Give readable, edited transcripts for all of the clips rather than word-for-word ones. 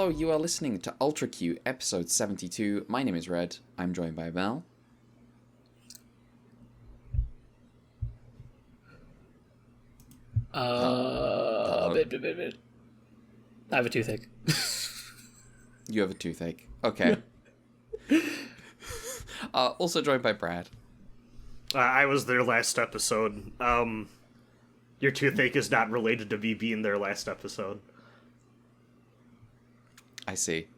Hello, you are listening to Ultra Q, episode 72. My name is Red. I'm joined by Mel. Bit. I have a toothache. You have a toothache. Okay. Also joined by Brad. I was there last episode. Your toothache is not related to me being there last episode. I see.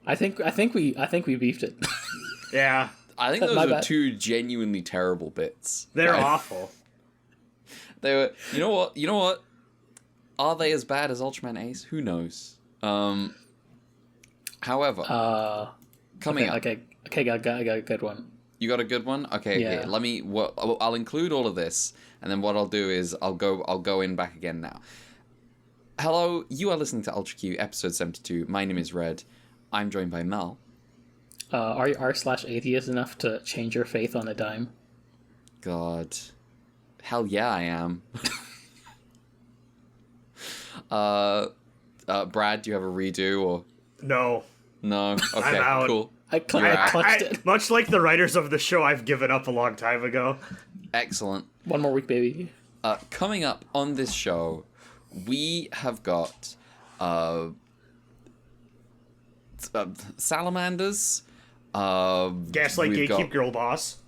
I think we beefed it. Yeah. I think those are two genuinely terrible bits. They're awful. They were. You know what? Are they as bad as Ultraman Ace? Who knows? However, coming up. Okay, I got a good one. You got a good one? Okay, yeah. Let me. I'll include all of this, and then what I'll do is I'll go in back again now. Hello, you are listening to Ultra Q, episode 72. My name is Red. I'm joined by Mel. Are you r/atheist enough to change your faith on a dime? God. Hell yeah, I am. Brad, do you have a redo or? No. No? Okay, I'm out. Cool. I clutched it. Much like the writers of the show, I've given up a long time ago. Excellent. One more week, baby. Coming up on this show, we have got salamanders. Gaslight Gatekeep Girl Boss.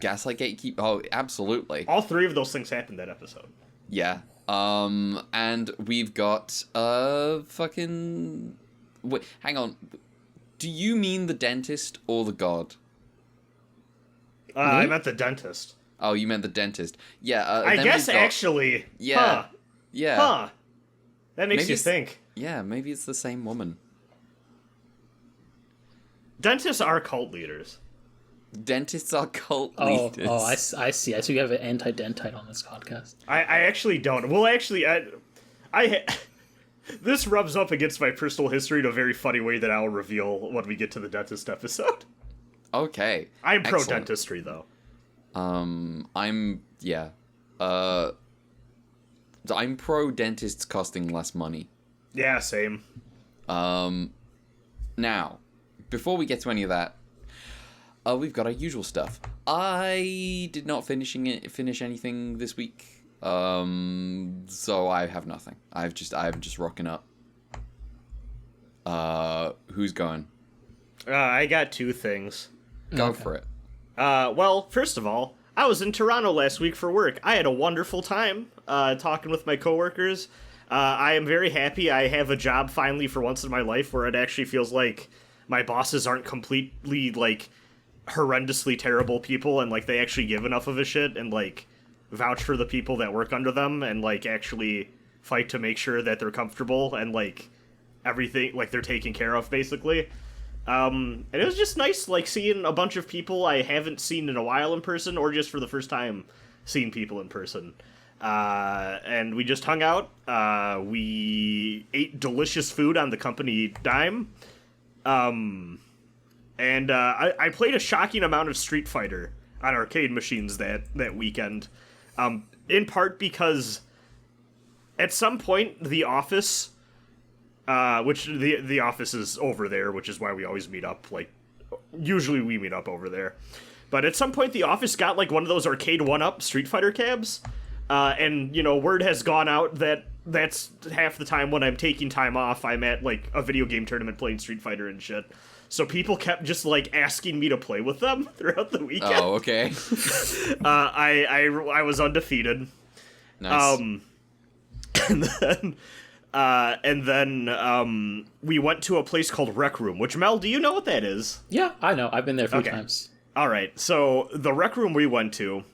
Gaslight Gatekeep. Oh, absolutely. All three of those things happened that episode. Yeah. And we've got fucking. Wait, hang on. Do you mean the dentist or the god? I meant the dentist. Oh, you meant the dentist. Yeah. I guess actually. Yeah. Huh. Yeah. Huh. That makes Maybe you think. Yeah, maybe it's the same woman. Dentists are cult leaders. Dentists are cult leaders. Oh, I see. I see you have an anti-dentite on this podcast. I actually don't. Well, actually, this rubs up against my personal history in a very funny way that I'll reveal when we get to the dentist episode. Okay. I'm pro-dentistry, though. I'm pro dentists costing less money. Yeah, same. Now, before we get to any of that, we've got our usual stuff. I did not finish anything this week, so I have nothing. I'm just rocking up. Who's going? I got two things. Go for it. Well, first of all, I was in Toronto last week for work. I had a wonderful time talking with my coworkers. I am very happy I have a job finally for once in my life where it actually feels like my bosses aren't completely, like, horrendously terrible people and, like, they actually give enough of a shit and, like, vouch for the people that work under them and, like, actually fight to make sure that they're comfortable and, like, everything, like, they're taken care of, basically. And it was just nice, like, seeing a bunch of people I haven't seen in a while in person, or just for the first time seeing people in person. And we just hung out. We ate delicious food on the company dime. And I played a shocking amount of Street Fighter on arcade machines that weekend. In part because at some point the office... which the office is over there, which is why we always meet up, like, usually we meet up over there. But at some point the office got, like, one of those arcade 1-up Street Fighter cabs, and, you know, word has gone out that that's half the time when I'm taking time off, I'm at, like, a video game tournament playing Street Fighter and shit. So people kept just, like, asking me to play with them throughout the weekend. Oh, okay. I was undefeated. Nice. And then we went to a place called Rec Room, which, Mel, do you know what that is? Yeah, I know. I've been there a few times. All right. So the Rec Room we went to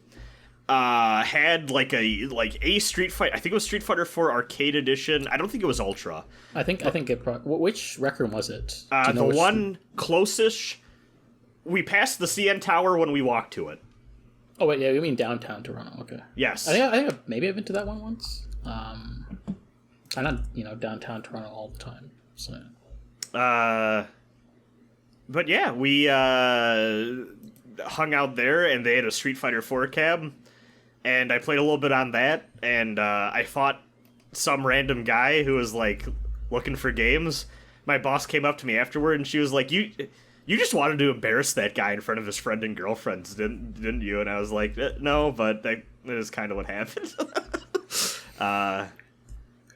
had a Street Fighter. I think it was Street Fighter 4 Arcade Edition. I don't think it was Ultra. I think it. Which Rec Room was it? The one closest. We passed the CN Tower when we walked to it. Oh wait, yeah, you mean downtown Toronto? Okay. Yes. I think maybe I've been to that one once. I'm not, downtown Toronto all the time, so. But yeah, we hung out there, and they had a Street Fighter 4 cab, and I played a little bit on that, and I fought some random guy who was, like, looking for games. My boss came up to me afterward, and she was like, You just wanted to embarrass that guy in front of his friend and girlfriends, didn't you?" And I was like, "No, but that is kind of what happened."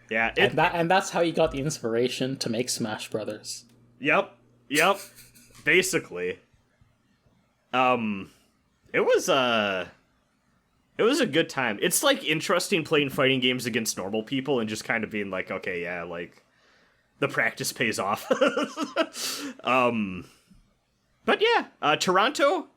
Yeah, and that's how you got the inspiration to make Smash Brothers. Yep, basically. It was a good time. It's like interesting playing fighting games against normal people and just kind of being like, okay, yeah, like the practice pays off. But yeah, Toronto,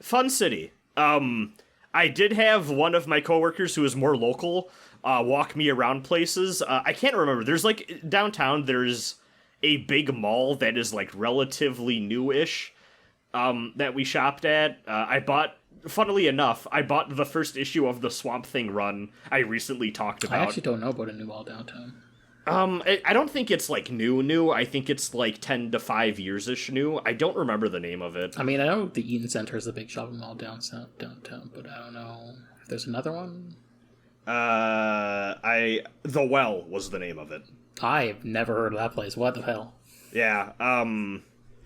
fun city. I did have one of my coworkers who is more local walk me around places. I can't remember. There's like downtown. There's a big mall that is like relatively new-ish that we shopped at. Funnily enough, I bought the first issue of the Swamp Thing run I recently talked about. I actually don't know about a new mall downtown. I don't think it's like new. I think it's like 10 to 5 years-ish new. I don't remember the name of it. I mean, I know the Eaton Center is a big shopping mall downtown, but I don't know if there's another one. The Well was the name of it. I've never heard of that place. What the hell? Yeah,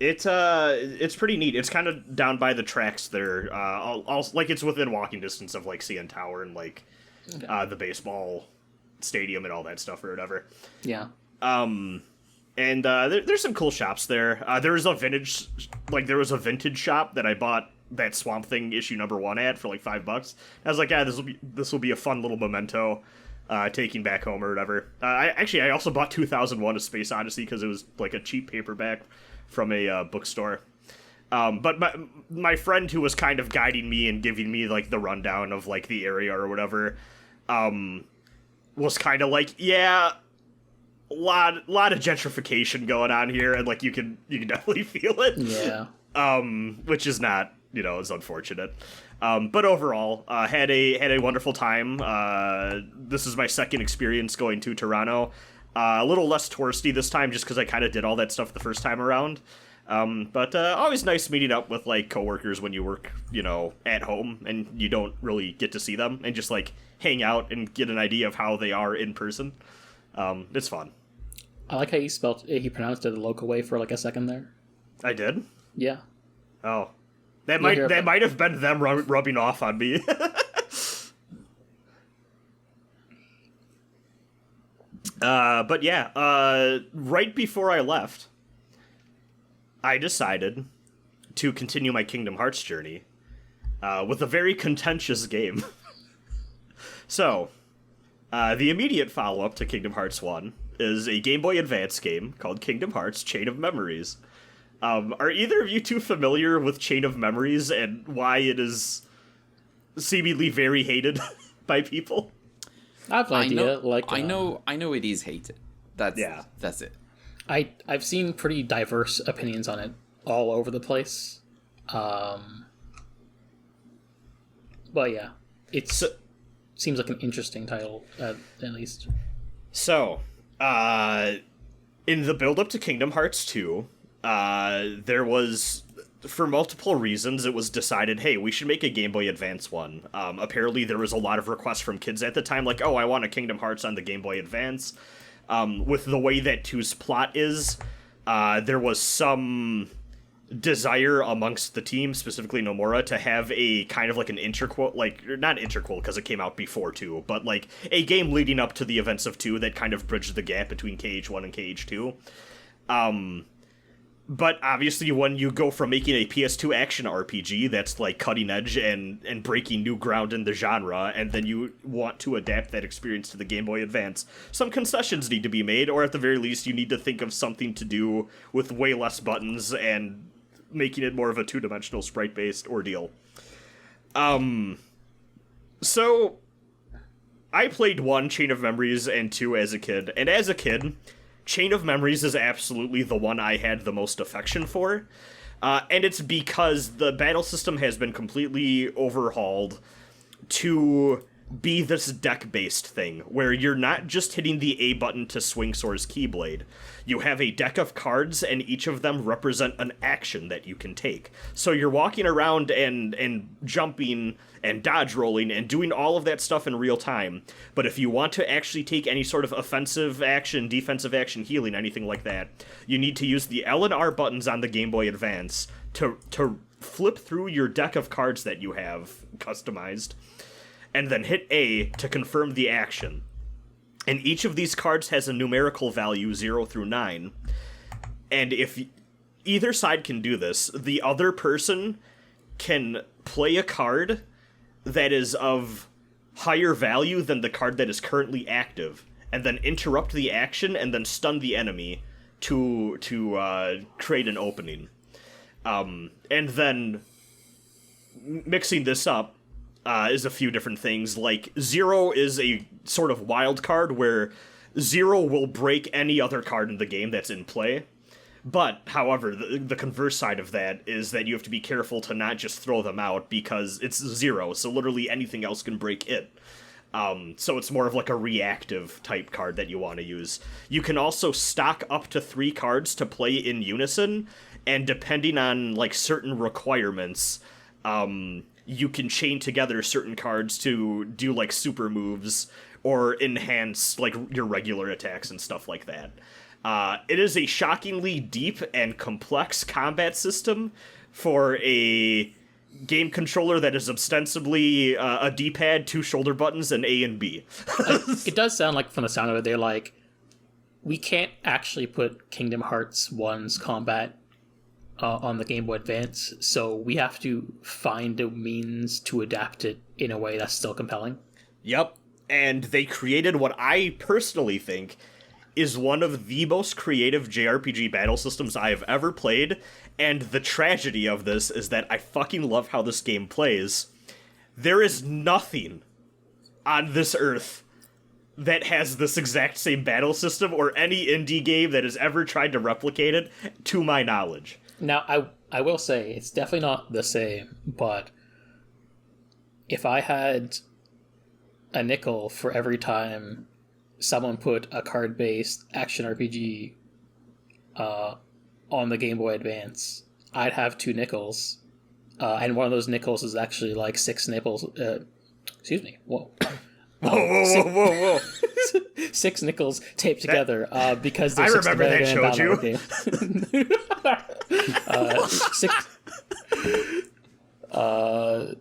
it's pretty neat. It's kind of down by the tracks there. Like it's within walking distance of like CN Tower and like the baseball stadium and all that stuff or whatever. Yeah. And there's some cool shops there. There was a vintage shop that I bought that Swamp Thing issue #1 at for like $5. I was like, yeah, this will be a fun little memento taking back home or whatever. I also bought 2001: A Space Odyssey because it was like a cheap paperback from a bookstore. But my friend who was kind of guiding me and giving me like the rundown of like the area or whatever, was kind of like, yeah, lot of gentrification going on here, and like you can definitely feel it. Yeah. Which is not, is unfortunate. But overall, had a wonderful time. This is my second experience going to Toronto. A little less touristy this time, just because I kind of did all that stuff the first time around. But always nice meeting up with like coworkers when you work, at home and you don't really get to see them and just like hang out and get an idea of how they are in person. It's fun. I like how he pronounced it the local way for like a second there. I did? Yeah. Oh. That might have been them rubbing off on me. But yeah, right before I left, I decided to continue my Kingdom Hearts journey with a very contentious game. So, the immediate follow-up to Kingdom Hearts 1 is a Game Boy Advance game called Kingdom Hearts Chain of Memories. Are either of you two familiar with Chain of Memories and why it is seemingly very hated by people? I have an idea. I know it is hated. That's it. I've seen pretty diverse opinions on it all over the place. But yeah, seems like an interesting title at least. So, in the build-up to Kingdom Hearts 2, there was, for multiple reasons, it was decided, hey, we should make a Game Boy Advance one. Apparently there was a lot of requests from kids at the time, like, oh, I want a Kingdom Hearts on the Game Boy Advance. With the way that 2's plot is, there was some desire amongst the team, specifically Nomura, to have a kind of like an interquel, like, not interquel because it came out before 2, but like a game leading up to the events of 2 that kind of bridged the gap between KH1 and KH2. But obviously when you go from making a PS2 action RPG that's like cutting edge and breaking new ground in the genre, and then you want to adapt that experience to the Game Boy Advance, some concessions need to be made, or at the very least you need to think of something to do with way less buttons and making it more of a two-dimensional sprite-based ordeal. So I played 1, Chain of Memories, and 2 as a kid, and as a kid, Chain of Memories is absolutely the one I had the most affection for, and it's because the battle system has been completely overhauled to be this deck-based thing, where you're not just hitting the A button to swing Sora's Keyblade. You have a deck of cards, and each of them represent an action that you can take. So you're walking around and jumping and dodge rolling and doing all of that stuff in real time. But if you want to actually take any sort of offensive action, defensive action, healing, anything like that, you need to use the L and R buttons on the Game Boy Advance to flip through your deck of cards that you have customized, and then hit A to confirm the action. And each of these cards has a numerical value 0 through 9. And if either side can do this, the other person can play a card that is of higher value than the card that is currently active, and then interrupt the action and then stun the enemy to create an opening. And then mixing this up is a few different things. Like, 0 is a sort of wild card where 0 will break any other card in the game that's in play. But, however, the converse side of that is that you have to be careful to not just throw them out because it's 0, so literally anything else can break it. So it's more of like a reactive type card that you want to use. You can also stock up to 3 cards to play in unison, and depending on like certain requirements, you can chain together certain cards to do like super moves or enhance like your regular attacks and stuff like that. It is a shockingly deep and complex combat system for a game controller that is ostensibly a D-pad, 2 shoulder buttons, and A and B. It does sound like, from the sound of it, they're like, we can't actually put Kingdom Hearts 1's combat on the Game Boy Advance, so we have to find a means to adapt it in a way that's still compelling. Yep, and they created what I personally think is one of the most creative JRPG battle systems I have ever played, and the tragedy of this is that I fucking love how this game plays. There is nothing on this earth that has this exact same battle system, or any indie game that has ever tried to replicate it, to my knowledge. Now, I will say, it's definitely not the same, but if I had a nickel for every time someone put a card-based action RPG on the Game Boy Advance, I'd have 2 nickels, and one of those nickels is actually like 6 nipples. Excuse me. Whoa. Whoa. 6 nickels taped together because I there's 6 remember that showed you.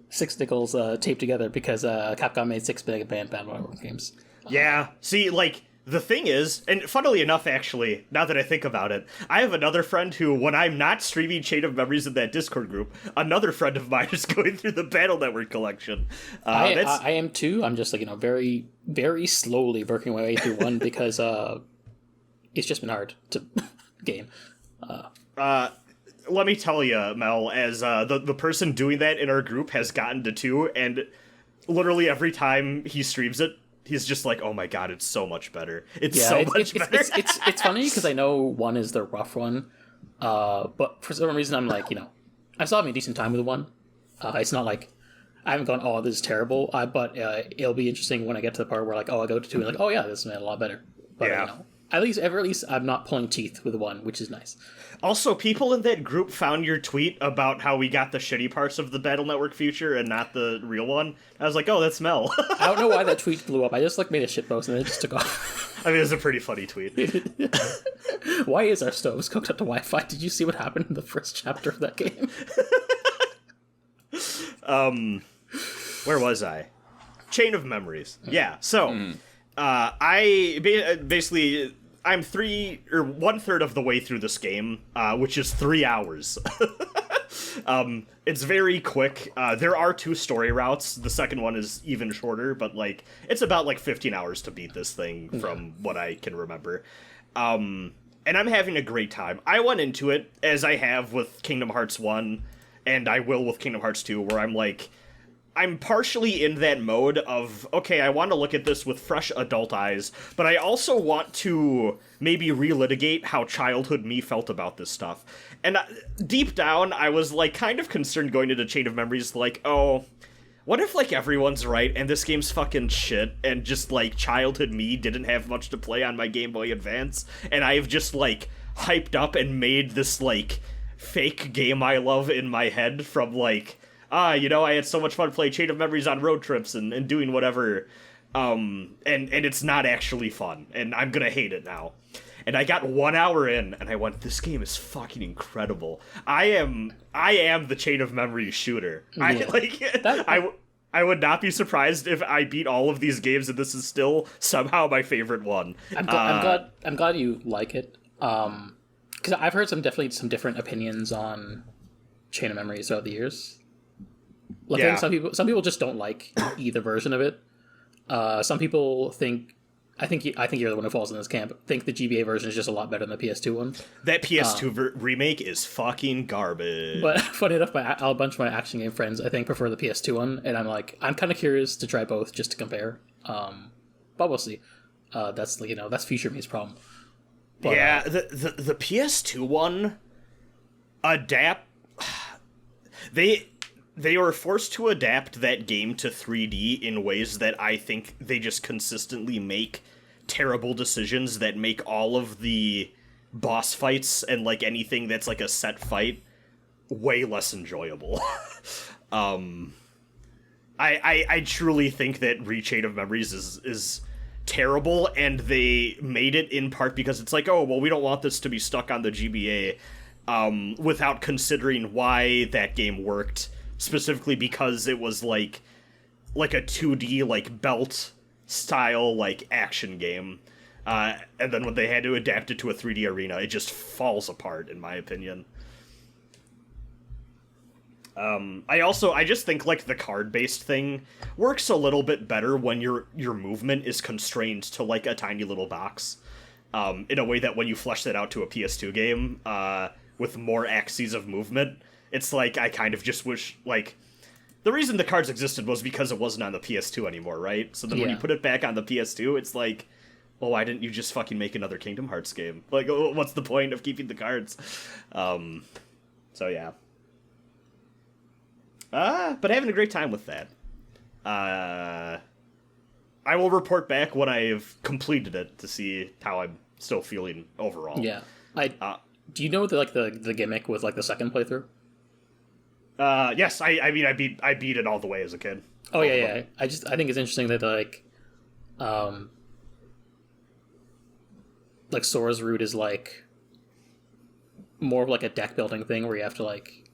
Six nickels taped together because Capcom made 6 Mega Man Battle games. Yeah, see, like, the thing is, and funnily enough, actually, now that I think about it, I have another friend who, when I'm not streaming Chain of Memories in that Discord group, another friend of mine is going through the Battle Network collection. I am too. I'm just like, very, very slowly working my way through one because it's just been hard to game. Let me tell you, Mel, as the person doing that in our group has gotten to 2, and literally every time he streams it, he's just like, oh my god, it's so much better. It's so much better. It's funny because I know 1 is the rough one, but for some reason I'm like, I'm still having a decent time with 1. It's not like I haven't gone, oh, this is terrible, but it'll be interesting when I get to the part where, like, oh, I go to 2 and like, oh yeah, this is a lot better. But, yeah. At least I'm not pulling teeth with 1, which is nice. Also, people in that group found your tweet about how we got the shitty parts of the Battle Network future and not the real one. I was like, oh, that's Mel. I don't know why that tweet blew up. I just made a shitpost and it just took off. I mean, it was a pretty funny tweet. Why is our stoves cooked up to Wi-Fi? Did you see what happened in the first chapter of that game? Where was I? Chain of Memories. Yeah, so, I basically... I'm 1/3 of the way through this game, which is 3 hours. It's very quick. There are 2 story routes. The second one is even shorter, but it's about 15 hours to beat this thing from what I can remember. And I'm having a great time. I went into it as I have with Kingdom Hearts 1, and I will with Kingdom Hearts 2, where I'm partially in that mode of, okay, I want to look at this with fresh adult eyes, but I also want to maybe relitigate how childhood me felt about this stuff. And deep down, I was, kind of concerned going into Chain of Memories, oh, what if, like, everyone's right and this game's fucking shit and just, like, childhood me didn't have much to play on my Game Boy Advance and I've just, like, hyped up and made this, like, fake game I love in my head from, like, I had so much fun playing Chain of Memories on road trips and doing whatever, and it's not actually fun, and I'm gonna hate it now. And I got 1 hour in, and I went, this game is fucking incredible. I am the Chain of Memories shooter. Yeah. I would not be surprised if I beat all of these games and this is still somehow my favorite one. I'm glad you like it. Because I've heard some different opinions on Chain of Memories throughout the years. Like, Yeah. I think some people just don't like either version of it. Some people think. I think you're the one who falls in this camp. Think the GBA version is just a lot better than the PS2 one. That PS2 remake is fucking garbage. But funny enough, a bunch of my action game friends, I think, prefer the PS2 one, and I'm kind of curious to try both just to compare. But we'll see. That's future me's problem. But, yeah, the PS2 one they were forced to adapt that game to 3D in ways that I think they just consistently make terrible decisions that make all of the boss fights and, like, anything that's, like, a set fight way less enjoyable. I truly think that Chain of Memories is terrible, and they made it in part because it's like, oh, well, we don't want this to be stuck on the GBA, without considering why that game worked. Specifically because it was like a 2D, like, belt style, like, action game, and then when they had to adapt it to a 3D arena, it just falls apart, in my opinion. I just think, like, the card-based thing works a little bit better when your movement is constrained to, like, a tiny little box, in a way that when you flesh that out to a PS2 game, with more axes of movement, it's like, I kind of just wish, like, the reason the cards existed was because it wasn't on the PS2 anymore, right? So then when you put it back on the PS2, it's like, well, why didn't you just fucking make another Kingdom Hearts game? Like, what's the point of keeping the cards? So yeah. But having a great time with that. I will report back when I've completed it to see how I'm still feeling overall. Yeah. Do you know the gimmick with, like, the second playthrough? Yes, I beat it all the way as a kid. Oh, yeah. I think it's interesting that, like, Sora's route is, like, more of, like, a deck building thing where you have to, like,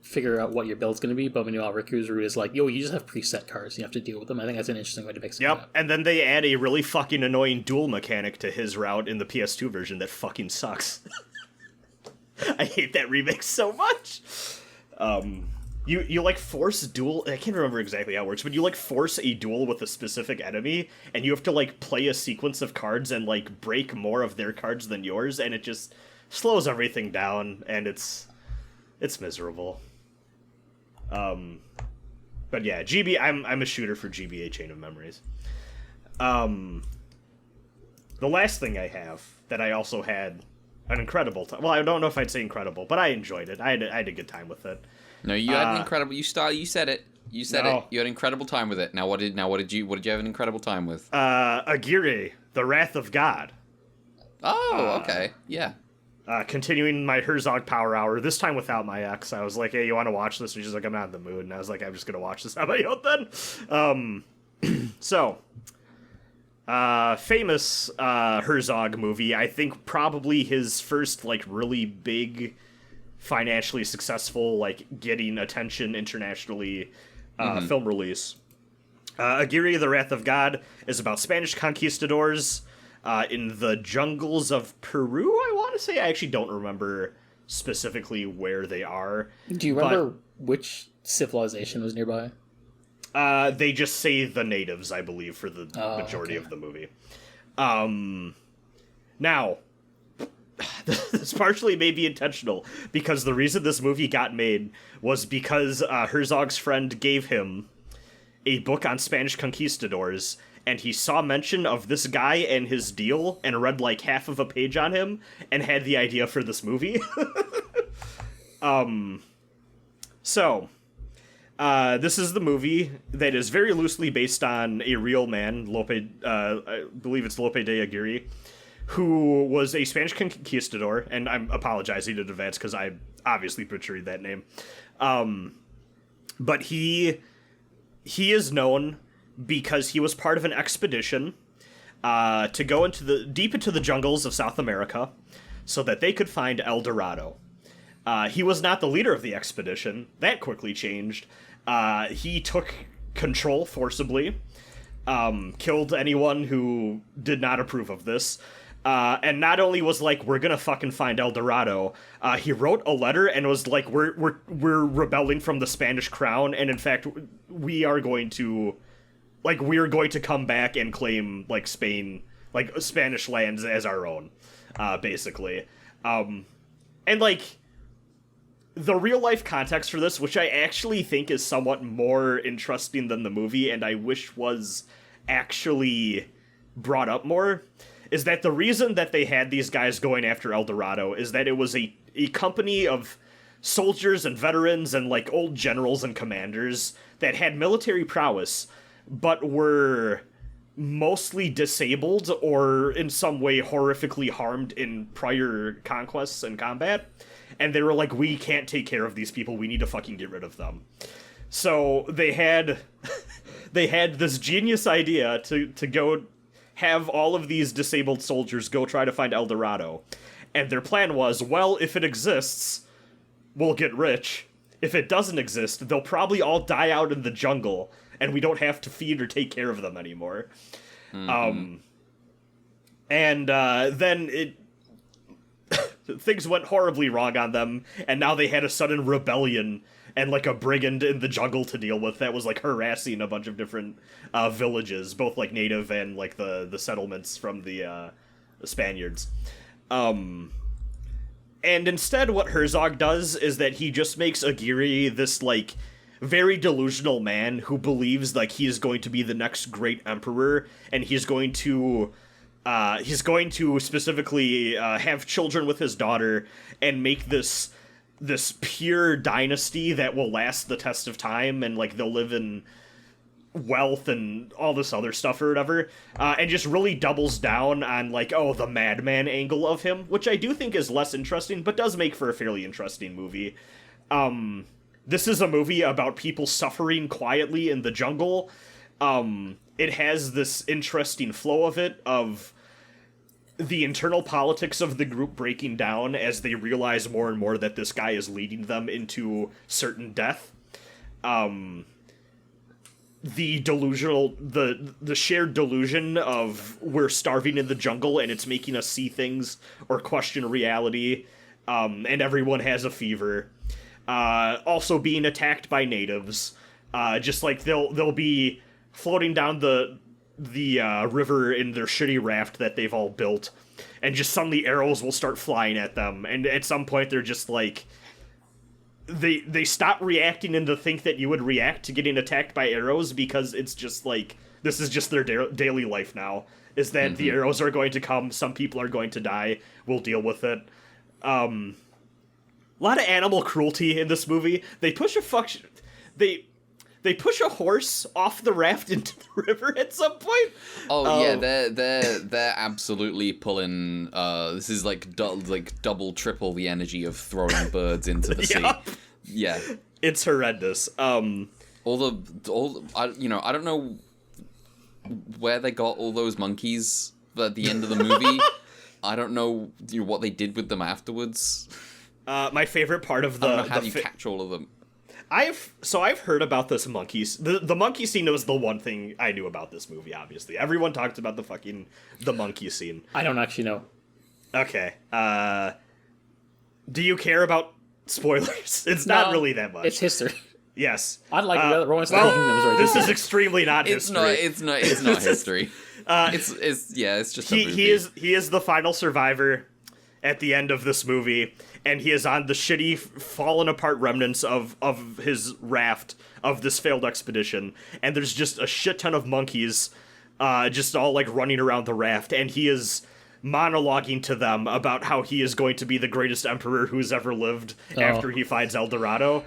figure out what your build's going to be, but meanwhile Riku's route is like, yo, you just have preset cards, you have to deal with them. I think that's an interesting way to make something up. And then they add a really fucking annoying duel mechanic to his route in the PS2 version that fucking sucks. I hate that remake so much. You like force duel. I can't remember exactly how it works, but you like force a duel with a specific enemy, and you have to like play a sequence of cards and like break more of their cards than yours, and it just slows everything down, and it's miserable. But yeah, I'm a shooter for GBA Chain of Memories. The last thing I have that I also had an incredible time. Well, I don't know if I'd say incredible, but I enjoyed it. I had a good time with it. No, you had an incredible. You said it. You said it. You had an incredible time with it. Now, what did you have an incredible time with? Aguirre, the Wrath of God. Oh, okay, yeah. Continuing my Herzog Power Hour, this time without my ex. I was like, hey, you want to watch this? And she's like, I'm not in the mood. And I was like, I'm just going to watch this on my own then. So, famous Herzog movie. I think probably his first, like, really big, financially successful, like, getting attention internationally film release. Aguirre, the Wrath of God is about Spanish conquistadors in the jungles of Peru, I want to say. I actually don't remember specifically where they are. Do you remember which civilization was nearby? They just say the natives, I believe, for the majority of the movie. Now, this partially may be intentional, because the reason this movie got made was because Herzog's friend gave him a book on Spanish conquistadors, and he saw mention of this guy and his deal, and read like half of a page on him, and had the idea for this movie. So, This is the movie that is very loosely based on a real man, I believe it's Lope de Aguirre, who was a Spanish conquistador, and I'm apologizing in advance because I obviously butchered that name. But he is known because he was part of an expedition to go deep into the jungles of South America so that they could find El Dorado. He was not the leader of the expedition. That quickly changed. He took control forcibly, killed anyone who did not approve of this, and not only was like, we're gonna fucking find El Dorado, he wrote a letter and was like, we're rebelling from the Spanish crown, and in fact, we're going to come back and claim, like, Spain, like, Spanish lands as our own, basically. And, like, the real-life context for this, which I actually think is somewhat more interesting than the movie, and I wish was actually brought up more, is that the reason that they had these guys going after El Dorado is that it was a company of soldiers and veterans and, like, old generals and commanders that had military prowess, but were mostly disabled or in some way horrifically harmed in prior conquests and combat. And they were like, we can't take care of these people, we need to fucking get rid of them. So they had this genius idea to go have all of these disabled soldiers go try to find El Dorado. And their plan was, well, if it exists, we'll get rich. If it doesn't exist, they'll probably all die out in the jungle, and we don't have to feed or take care of them anymore. Mm-hmm. Then things went horribly wrong on them, and now they had a sudden rebellion and, like, a brigand in the jungle to deal with that was, like, harassing a bunch of different villages, both, like, native and, like, the settlements from the Spaniards. And instead what Herzog does is that he just makes Aguirre this, like, very delusional man who believes, like, he is going to be the next great emperor, and he's going to specifically have children with his daughter and make this pure dynasty that will last the test of time, and, like, they'll live in wealth and all this other stuff or whatever, and just really doubles down on, like, the madman angle of him, which I do think is less interesting, but does make for a fairly interesting movie. This is a movie about people suffering quietly in the jungle. It has this interesting flow of it, of the internal politics of the group breaking down as they realize more and more that this guy is leading them into certain death. The shared delusion of we're starving in the jungle and it's making us see things or question reality, and everyone has a fever. Also being attacked by natives. Just like they'll be floating down the river in their shitty raft that they've all built, and just suddenly arrows will start flying at them, and at some point they're just like, they stop reacting and to think that you would react to getting attacked by arrows, because it's just like, this is just their daily life now, is that the arrows are going to come, some people are going to die, we'll deal with it. A lot of animal cruelty in this movie. They push a horse off the raft into the river at some point. Yeah, they're absolutely pulling. This is like double, triple the energy of throwing birds into the sea. Yeah, it's horrendous. I don't know where they got all those monkeys at the end of the movie. I don't know what they did with them afterwards. My favorite part of I don't know how you catch all of them. I've heard about this monkeys. The monkey scene was the one thing I knew about this movie, obviously. Everyone talked about the monkey scene. I don't actually know. Okay. Do you care about spoilers? It's not really that much. It's history. Yes. I'd like Romance of the Kingdoms right This is extremely not history. It's not history. It's just a movie. He is the final survivor at the end of this movie, and he is on the shitty, fallen apart remnants of his raft of this failed expedition, and there's just a shit ton of monkeys just all, like, running around the raft, and he is monologuing to them about how he is going to be the greatest emperor who's ever lived after he finds El Dorado.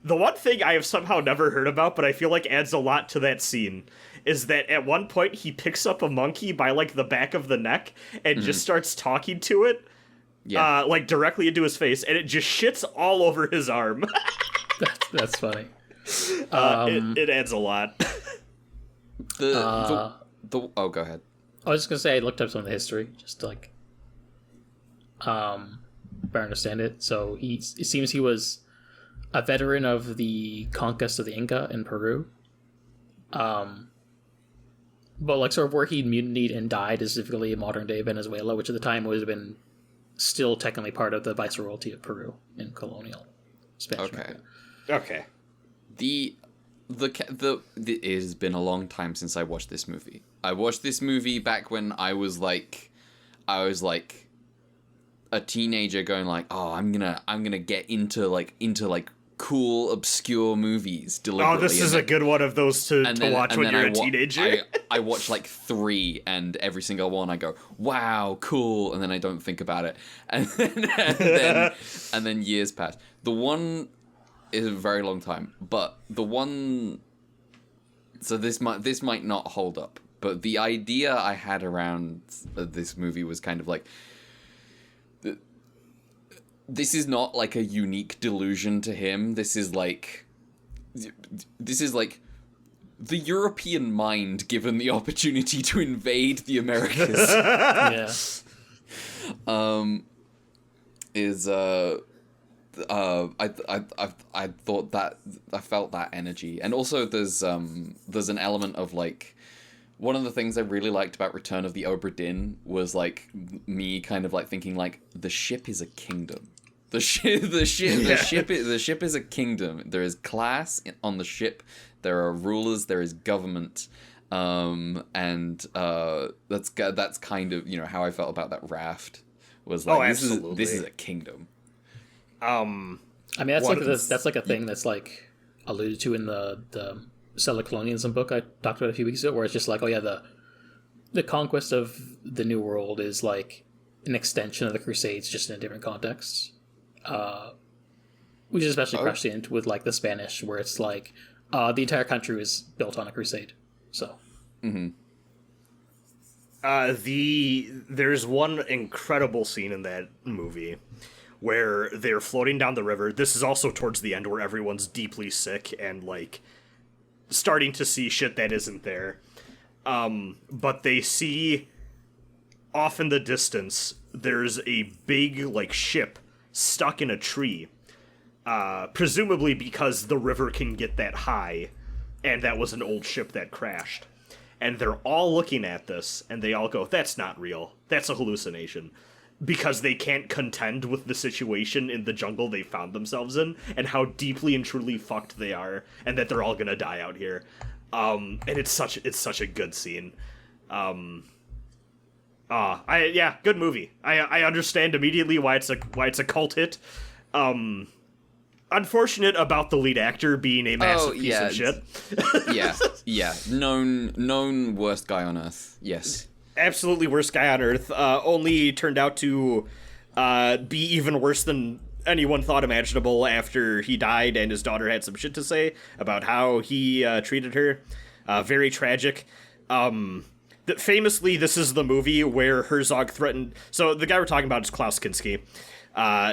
The one thing I have somehow never heard about, but I feel like adds a lot to that scene, is that at one point he picks up a monkey by, like, the back of the neck and just starts talking to it, like, directly into his face, and it just shits all over his arm. That's funny. It adds a lot. Oh, go ahead. I was just gonna say I looked up some of the history, just to, like, better understand it. So it seems he was a veteran of the conquest of the Inca in Peru. But, like, sort of where he mutinied and died is specifically in modern day Venezuela, which at the time would have been still technically part of the viceroyalty of Peru in colonial Spanish America. Okay. It has been a long time since I watched this movie. I watched this movie back when I was like a teenager, going like, oh, I'm gonna get into cool obscure movies deliberately. Oh, this is a good one of those to watch when you're a teenager. I watch like 3, and every single one I go, wow, cool, and then I don't think about it, and then years pass. The one is a very long time, but the one. So this might not hold up, but the idea I had around this movie was kind of like, this is not like a unique delusion to him. This is like the European mind given the opportunity to invade the Americas. Yeah. I thought that I felt that energy, and also there's an element of like, one of the things I really liked about Return of the Obra Dinn was like me kind of like thinking like, the ship is a kingdom. The ship is a kingdom. There is class on the ship. There are rulers. There is government. And that's kind of, you know, how I felt about that raft. Was like, this is a kingdom. I mean, that's like a thing that's like alluded to in the Cellar Colonialism book I talked about a few weeks ago, where it's just like, oh yeah, the conquest of the New World is like an extension of the Crusades, just in a different context. Which is especially prescient with like the Spanish, where it's like the entire country was built on a crusade. So, there's one incredible scene in that movie where they're floating down the river. This is also towards the end, where everyone's deeply sick and like starting to see shit that isn't there. But they see off in the distance, there's a big like ship stuck in a tree, presumably because the river can get that high, and that was an old ship that crashed. And they're all looking at this, and they all go, that's not real. That's a hallucination. Because they can't contend with the situation in the jungle they found themselves in, and how deeply and truly fucked they are, and that they're all gonna die out here. And it's such a good scene. Good movie. I understand immediately why it's a cult hit. Unfortunate about the lead actor being a massive piece of shit. Known worst guy on earth. Yes. Absolutely worst guy on earth. Only turned out to be even worse than anyone thought imaginable after he died, and his daughter had some shit to say about how he treated her. Very tragic. Famously, this is the movie where Herzog threatened... So the guy we're talking about is Klaus Kinski.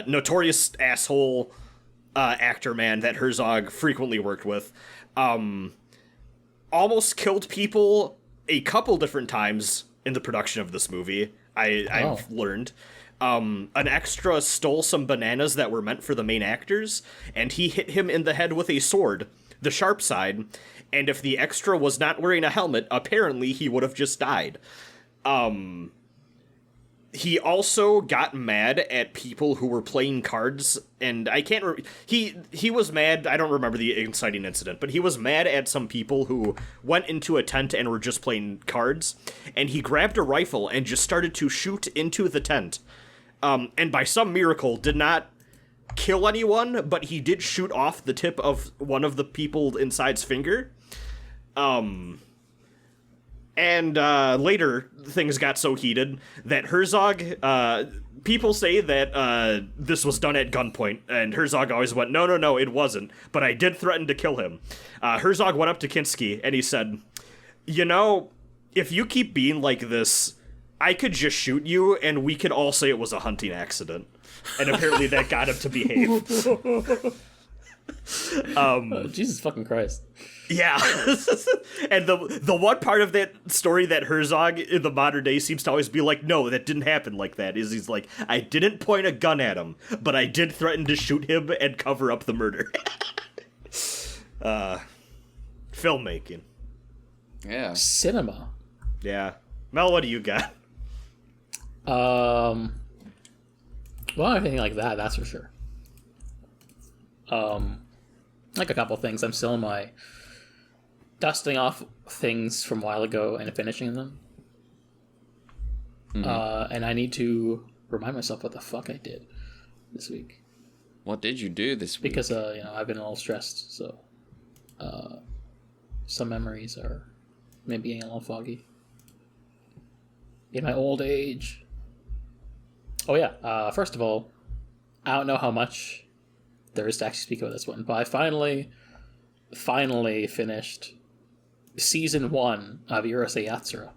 Notorious asshole actor, man, that Herzog frequently worked with. Almost killed people a couple different times in the production of this movie, I've learned. An extra stole some bananas that were meant for the main actors, and he hit him in the head with a sword, the sharp side, and if the extra was not wearing a helmet, apparently he would have just died. He also got mad at people who were playing cards, and I can't he was mad, I don't remember the inciting incident, but he was mad at some people who went into a tent and were just playing cards, and he grabbed a rifle and just started to shoot into the tent. And by some miracle did not kill anyone, but he did shoot off the tip of one of the people inside's finger. And later, things got so heated that Herzog people say that this was done at gunpoint, and Herzog always went, no, it wasn't, but I did threaten to kill him. Herzog went up to Kinski, and he said, if you keep being like this, I could just shoot you, and we could all say it was a hunting accident. And apparently that got him to behave. Jesus fucking Christ. Yeah. And the one part of that story that Herzog in the modern day seems to always be like, no, that didn't happen like that, is he's like, I didn't point a gun at him, but I did threaten to shoot him and cover up the murder. Filmmaking. Yeah. Cinema. Yeah. Mel, what do you got? Well, anything like that, that's for sure. Like a couple things. I'm still in my dusting off things from a while ago and finishing them. Mm-hmm. And I need to remind myself what the fuck I did this week. What did you do this week? Because I've been a little stressed, so some memories are maybe getting a little foggy. In my old age. Oh yeah, first of all, I don't know how much there is to actually speak about this one, but I finally finished season 1 of Urusei Yatsura,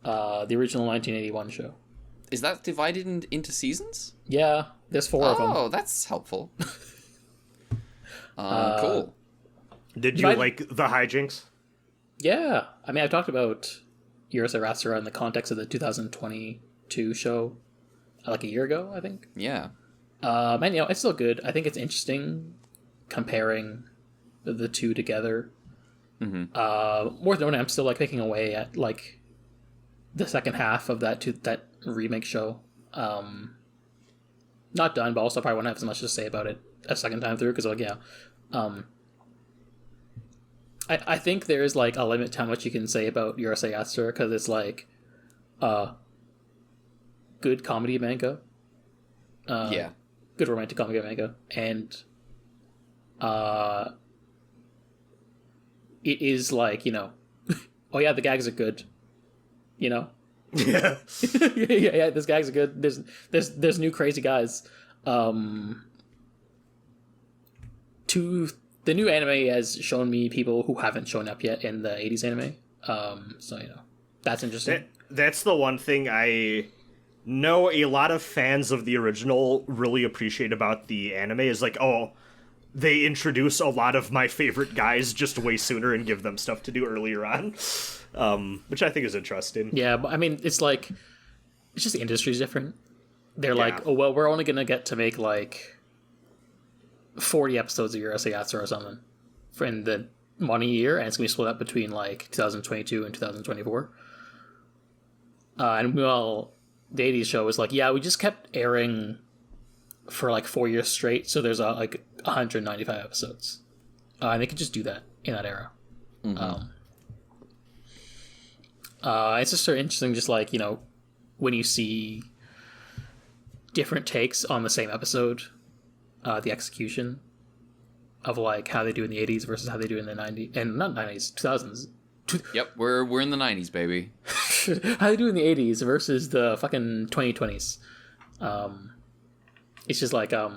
the original 1981 show. Is that divided into seasons? Yeah, there's 4 of them. Oh, that's helpful. Cool. Did you like the hijinks? Yeah, I mean, I've talked about Urusei Yatsura in the context of the 2022 show, like a year ago, I think. Yeah. And it's still good. I think it's interesting comparing the two together. Mm-hmm. Worth noting, I'm still like picking away at like the second half of that remake show. Not done, but also probably won't have as much to say about it a second time through because I think there is like a limit to how much you can say about Urusei Yatsura because it's like good comedy manga. Yeah. Good romantic comedy manga, and it is like oh yeah, the gags are good, Yeah. yeah, these gags are good. There's new crazy guys. The new anime has shown me people who haven't shown up yet in the 80s anime. So that's interesting. That's the one thing I know a lot of fans of the original really appreciate about the anime is like, oh, they introduce a lot of my favorite guys just way sooner and give them stuff to do earlier on, which I think is interesting. Yeah, but I mean, it's just the industry's different. They're like, oh, well, we're only going to get to make like 40 episodes of Urusei Yatsura or something in the one year, and it's going to be split up between like 2022 and 2024. And well, the 80s show was like, yeah, we just kept airing for like 4 years straight, so there's like 195 episodes. And they could just do that in that era. Mm-hmm. It's just sort of interesting, just like, when you see different takes on the same episode, the execution of like how they do in the 80s versus how they do in the 90s, and not 90s, 2000s. Yep, we're in the 90s, baby. How they do in the 80s versus the fucking 2020s. It's just like there's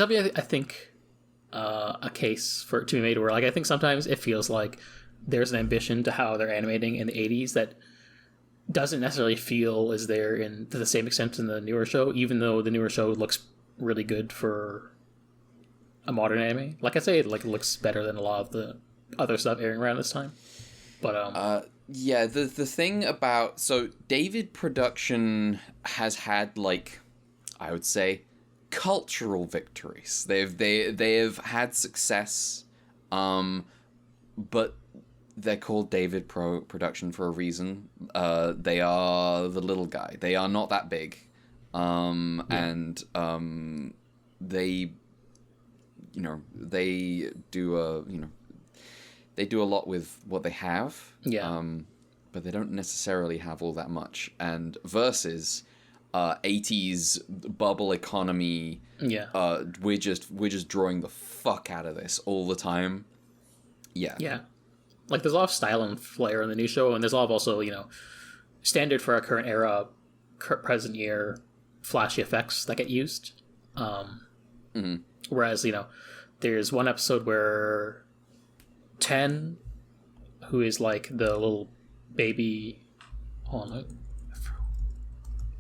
definitely, I think, a case for it to be made where like I think sometimes it feels like there's an ambition to how they're animating in the 80s that doesn't necessarily feel as there to the same extent in the newer show, even though the newer show looks really good for a modern anime. Like I say, it like looks better than a lot of the other stuff airing around this time. But yeah, the thing about David Production has had like, I would say, cultural victories. They have had success, but they're called David Production for a reason. They are the little guy. They are not that big, and they, they do they do a lot with what they have. Yeah. But they don't necessarily have all that much. And versus 80s bubble economy. Yeah. We're just drawing the fuck out of this all the time. Yeah. Yeah. Like there's a lot of style and flair in the new show, and there's a lot of also, standard for our current era, present year flashy effects that get used. Whereas, there's one episode where 10, who is like the little baby. Hold on,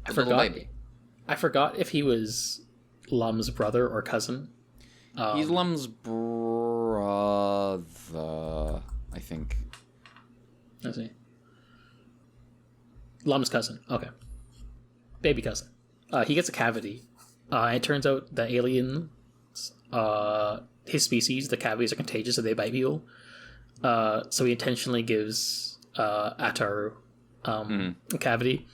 I forgot. Little baby. I forgot if he was Lum's brother or cousin. He's Lum's brother, I think. Let's see. Lum's cousin. Okay. Baby cousin. He gets a cavity. And it turns out the aliens, his species, the cavities are contagious, so they bite people. So he intentionally gives Ataru a cavity.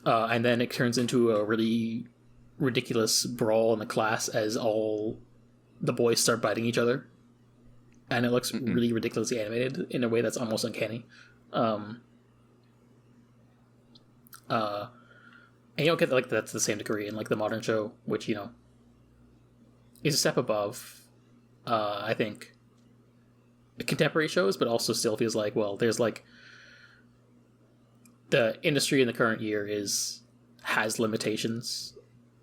And then it turns into a really ridiculous brawl in the class as all the boys start biting each other. And it looks really ridiculously animated in a way that's almost uncanny. And you don't get like that's the same degree in like the modern show, which is a step above, I think, contemporary shows, but also still feels like, well, there's like the industry in the current year has limitations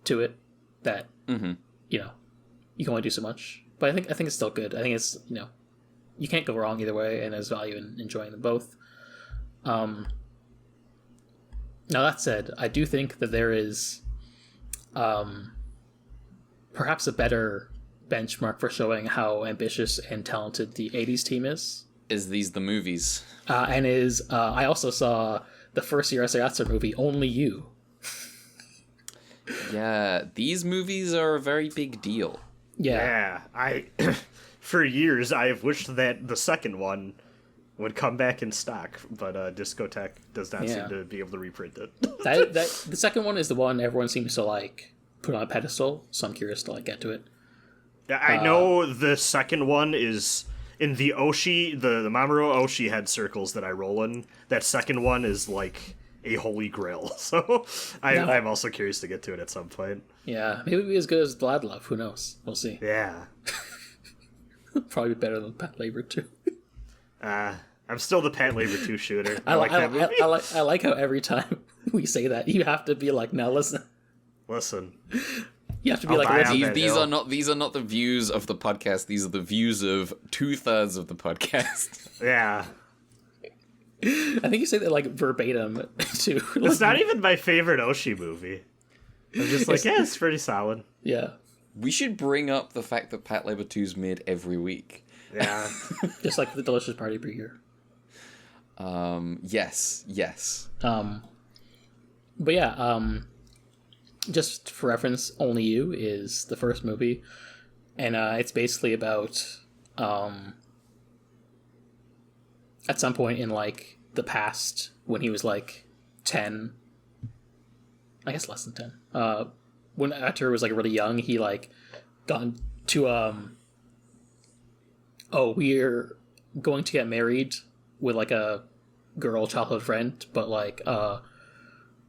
to it that you can only do so much. But I think it's still good. I think it's you can't go wrong either way, and there's value in enjoying them both. Now that said, I do think that there is perhaps a better benchmark for showing how ambitious and talented the 80s team is. Is these the movies? I also saw the first Urusei Yatsura movie, Only You. Yeah, these movies are a very big deal. Yeah. I for years I've wished that the second one would come back in stock, but Discotek does not seem to be able to reprint it. that the second one is the one everyone seems to like put on a pedestal, so I'm curious to like get to it. I know the second one is in the Oshi, the Mamoru Oshi head circles that I roll in. That second one is like a holy grail, so I'm also curious to get to it at some point. Yeah, maybe it'll be as good as Blood Love. Who knows? We'll see. Yeah. Probably better than Pat Labor too. I'm still the Pat Labor 2 shooter. I like that movie. I like how every time we say that, you have to be like, now listen. You have to be these are not the views of the podcast. These are the views of 2/3 of the podcast. Yeah. I think you say that like verbatim too. It's not even my favorite Oshi movie. I'm just like, it's pretty solid. Yeah. We should bring up the fact that Pat Labor 2's mid every week. Yeah. Just like the Delicious Party Burger. Yes. But yeah, just for reference, Only You is the first movie, and it's basically about at some point in like the past when he was like 10, I guess less than 10. When Aguirre was like really young, he like got to we're going to get married with like a girl childhood friend, but like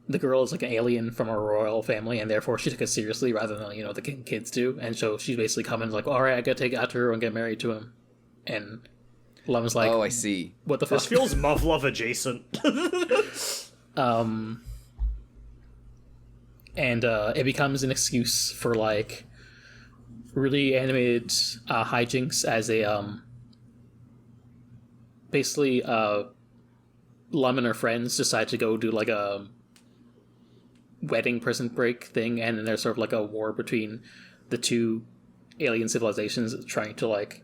the girl is like an alien from a royal family, and therefore she took it seriously rather than the kids do, and so she's basically coming like, all right, I gotta take Aguirre and get married to him, and Lum's like, oh, I see. What the fuck? This feels Muv-Love adjacent. And it becomes an excuse for like really animated hijinks as a basically Lum and her friends decide to go do like a wedding prison break thing, and then there's sort of like a war between the two alien civilizations trying to like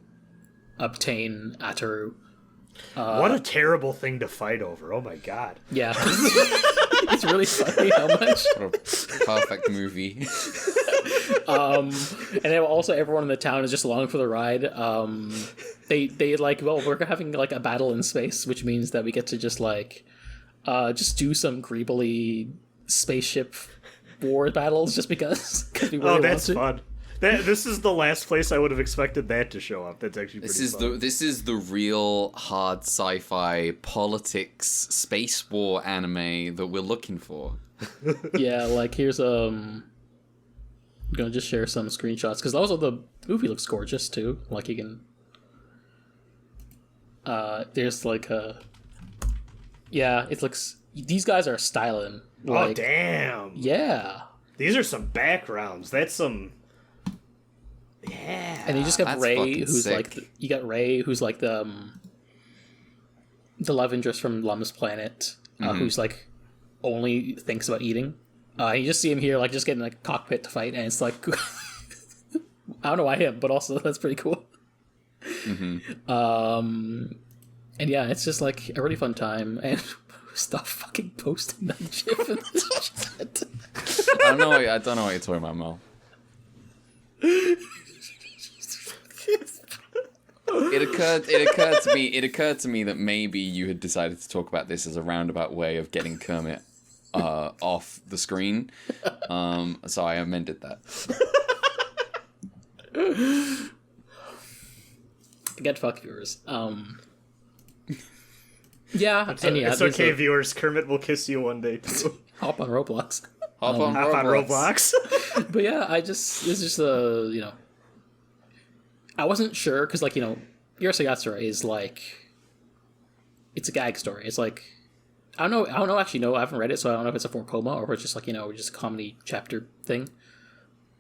obtain Ataru. What a terrible thing to fight over. Oh my god. Yeah. It's really funny how much. What a perfect movie. And then also everyone in the town is just along for the ride. They like, well, we're having like a battle in space, which means that we get to just like just do some creepily spaceship war battles just because we really want to. That's fun. This is the last place I would have expected that to show up. That's actually pretty fun. This is the real hard sci-fi politics space war anime that we're looking for. Yeah, like here's I'm gonna just share some screenshots because also the movie looks gorgeous too. Like you can there's like it looks these guys are styling. Oh damn! Yeah. These are some backgrounds. That's some. Yeah. And you just got That's Ray, fucking who's sick. like you got Ray, who's like the love interest from Lum's planet, who's like only thinks about eating. You just see him here, like just getting a cockpit to fight, and it's like I don't know why him, but also that's pretty cool. And yeah, it's just like a really fun time, and stop fucking posting that gif in this chat. I don't know what you're talking about, Mel. It occurred to me that maybe you had decided to talk about this as a roundabout way of getting Kermit off the screen. So I amended that. Get fucked, viewers. Yeah, It's okay, viewers. Kermit will kiss you one day too. Hop on Roblox. Hop on Roblox. But yeah, this is just I wasn't sure because Urusei Yatsura is like, it's a gag story. It's like, I don't know. Actually, no, I haven't read it, so I don't know if it's a 4 coma or if it's just like just a comedy chapter thing.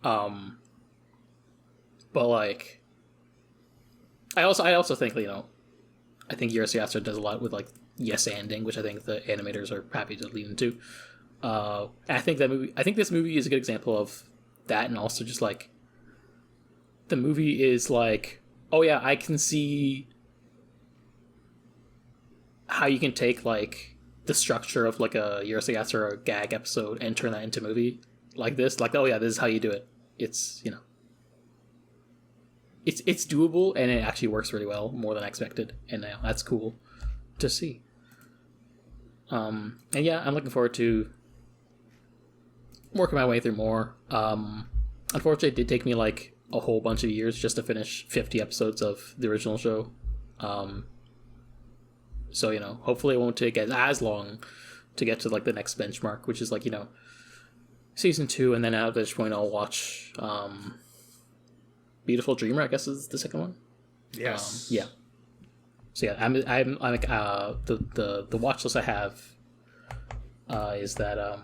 But like, I also think I think Urusei Yatsura does a lot with like yes anding, which I think the animators are happy to lean into. And I think this movie is a good example of that, and also just like the movie is like, oh yeah, I can see how you can take like the structure of like a Urusei Yatsura gag episode and turn that into a movie like this. Like, oh yeah, this is how you do it. It's it's doable, and it actually works really well, more than I expected, and that's cool to see. And yeah, I'm looking forward to working my way through more. Unfortunately, it did take me like a whole bunch of years just to finish 50 episodes of the original show. So hopefully it won't take as long to get to like the next benchmark, which is like season 2, and then at this point I'll watch Beautiful Dreamer, I guess is the second one. Yes. Yeah. So yeah, I'm like the watch list I have is that I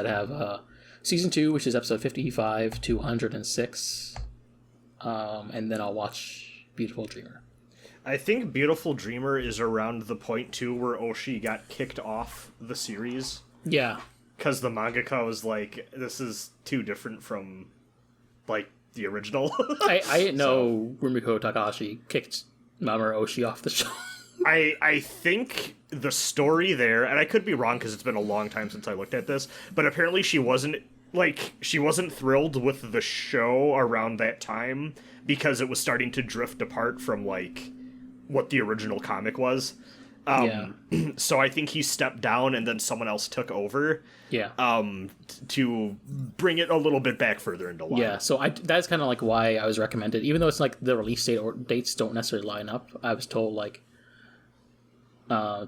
have season 2, which is episode 55 to 106, and then I'll watch Beautiful Dreamer. I think Beautiful Dreamer is around the point too where Oshii got kicked off the series. Yeah. Because the mangaka was like, this is too different from, like, the original. I didn't know Rumiko Takahashi kicked Mamoru Oshii off the show. I think the story there, and I could be wrong because it's been a long time since I looked at this, but apparently she wasn't thrilled with the show around that time because it was starting to drift apart from, like, what the original comic was. So I think he stepped down and then someone else took over. Yeah. To bring it a little bit back further into line. Yeah, so that's kind of like why I was recommended, even though it's like the release date or dates don't necessarily line up. I was told like by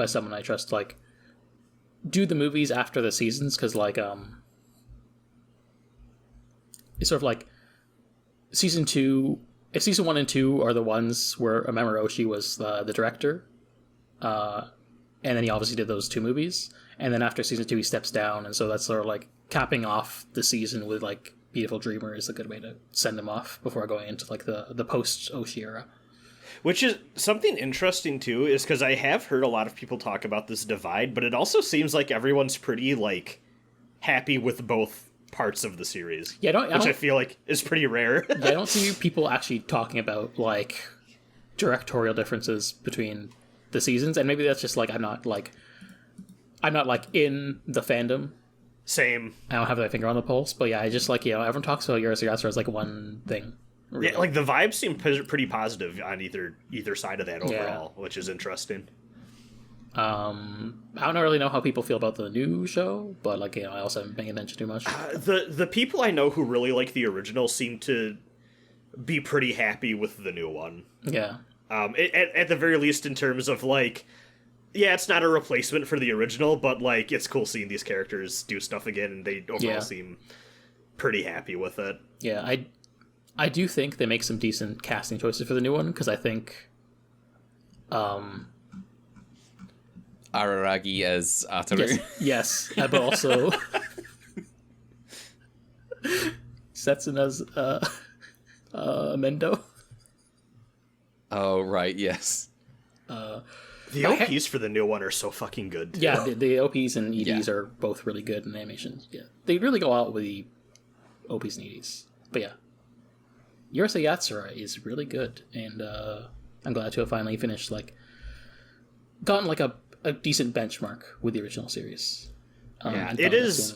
someone I trust, like, do the movies after the seasons, because like it's sort of like season 2. If season 1 and 2 are the ones where Mamoru Oshii was the director, and then he obviously did those 2 movies, and then after season 2 he steps down, and so that's sort of like capping off the season with like Beautiful Dreamer is a good way to send him off before going into like the post Oshii era. Which is something interesting too, is because I have heard a lot of people talk about this divide, but it also seems like everyone's pretty like happy with both parts of the series. Yeah, which I feel like is pretty rare. Yeah, I don't see people actually talking about like directorial differences between the seasons, and maybe that's just like I'm not like in the fandom. Same. I don't have my finger on the pulse, but yeah, I just like everyone talks about Urusei Yatsura as like one thing. Really. Yeah, like the vibes seem pretty positive on either side of that overall, which is interesting. I don't really know how people feel about the new show, but like I also haven't been paying attention too much. The people I know who really like the original seem to be pretty happy with the new one. Yeah. At the very least, in terms of like, yeah, it's not a replacement for the original, but like it's cool seeing these characters do stuff again, and they overall seem pretty happy with it. Yeah, I do think they make some decent casting choices for the new one, because I think Araragi as Ataru. Yes, but also Setsuna's Mendo. Oh, right, yes. The OPs for the new one are so fucking good, too. Yeah, the OPs and EDs are both really good in animations. Yeah, they really go out with the OPs and EDs. But yeah, Urusei Yatsura is really good, and I'm glad to have finally finished, like, gotten like a decent benchmark with the original series. It is.